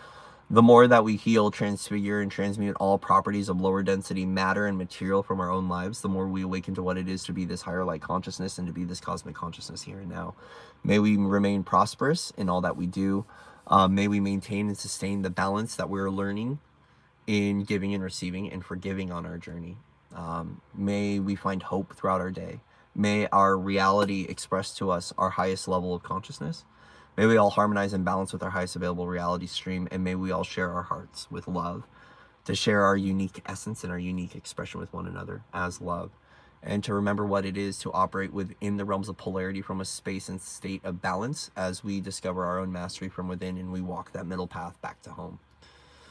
Speaker 1: The more that we heal, transfigure, and transmute all properties of lower density matter and material from our own lives, the more we awaken to what it is to be this higher light consciousness and to be this cosmic consciousness here and now. May we remain prosperous in all that we do. May we maintain and sustain the balance that we're learning in giving and receiving and forgiving on our journey. May we find hope throughout our day. May our reality express to us our highest level of consciousness. May we all harmonize and balance with our highest available reality stream, and may we all share our hearts with love, to share our unique essence and our unique expression with one another as love, and to remember what it is to operate within the realms of polarity from a space and state of balance as we discover our own mastery from within and we walk that middle path back to home.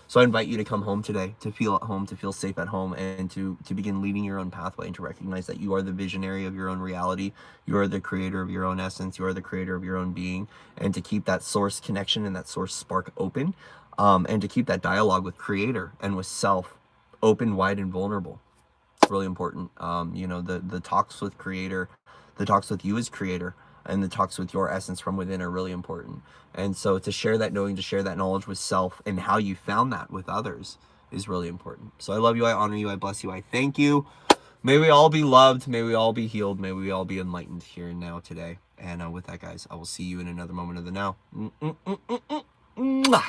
Speaker 1: So I invite you to come home today, to feel at home, to feel safe at home, and to begin leading your own pathway, and to recognize that you are the visionary of your own reality. You are the creator of your own essence. You are the creator of your own being. And to keep that source connection and that source spark open, and to keep that dialogue with creator and with self open, wide, and vulnerable. It's really important. The talks with creator, the talks with you as creator, and the talks with your essence from within are really important. And so to share that knowing, to share that knowledge with self and how you found that with others is really important. So I love you, I honor you, I bless you, I thank you. May we all be loved, may we all be healed, may we all be enlightened here and now today. And with that, guys, I will see you in another moment of the now.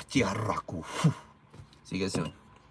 Speaker 1: See you guys soon.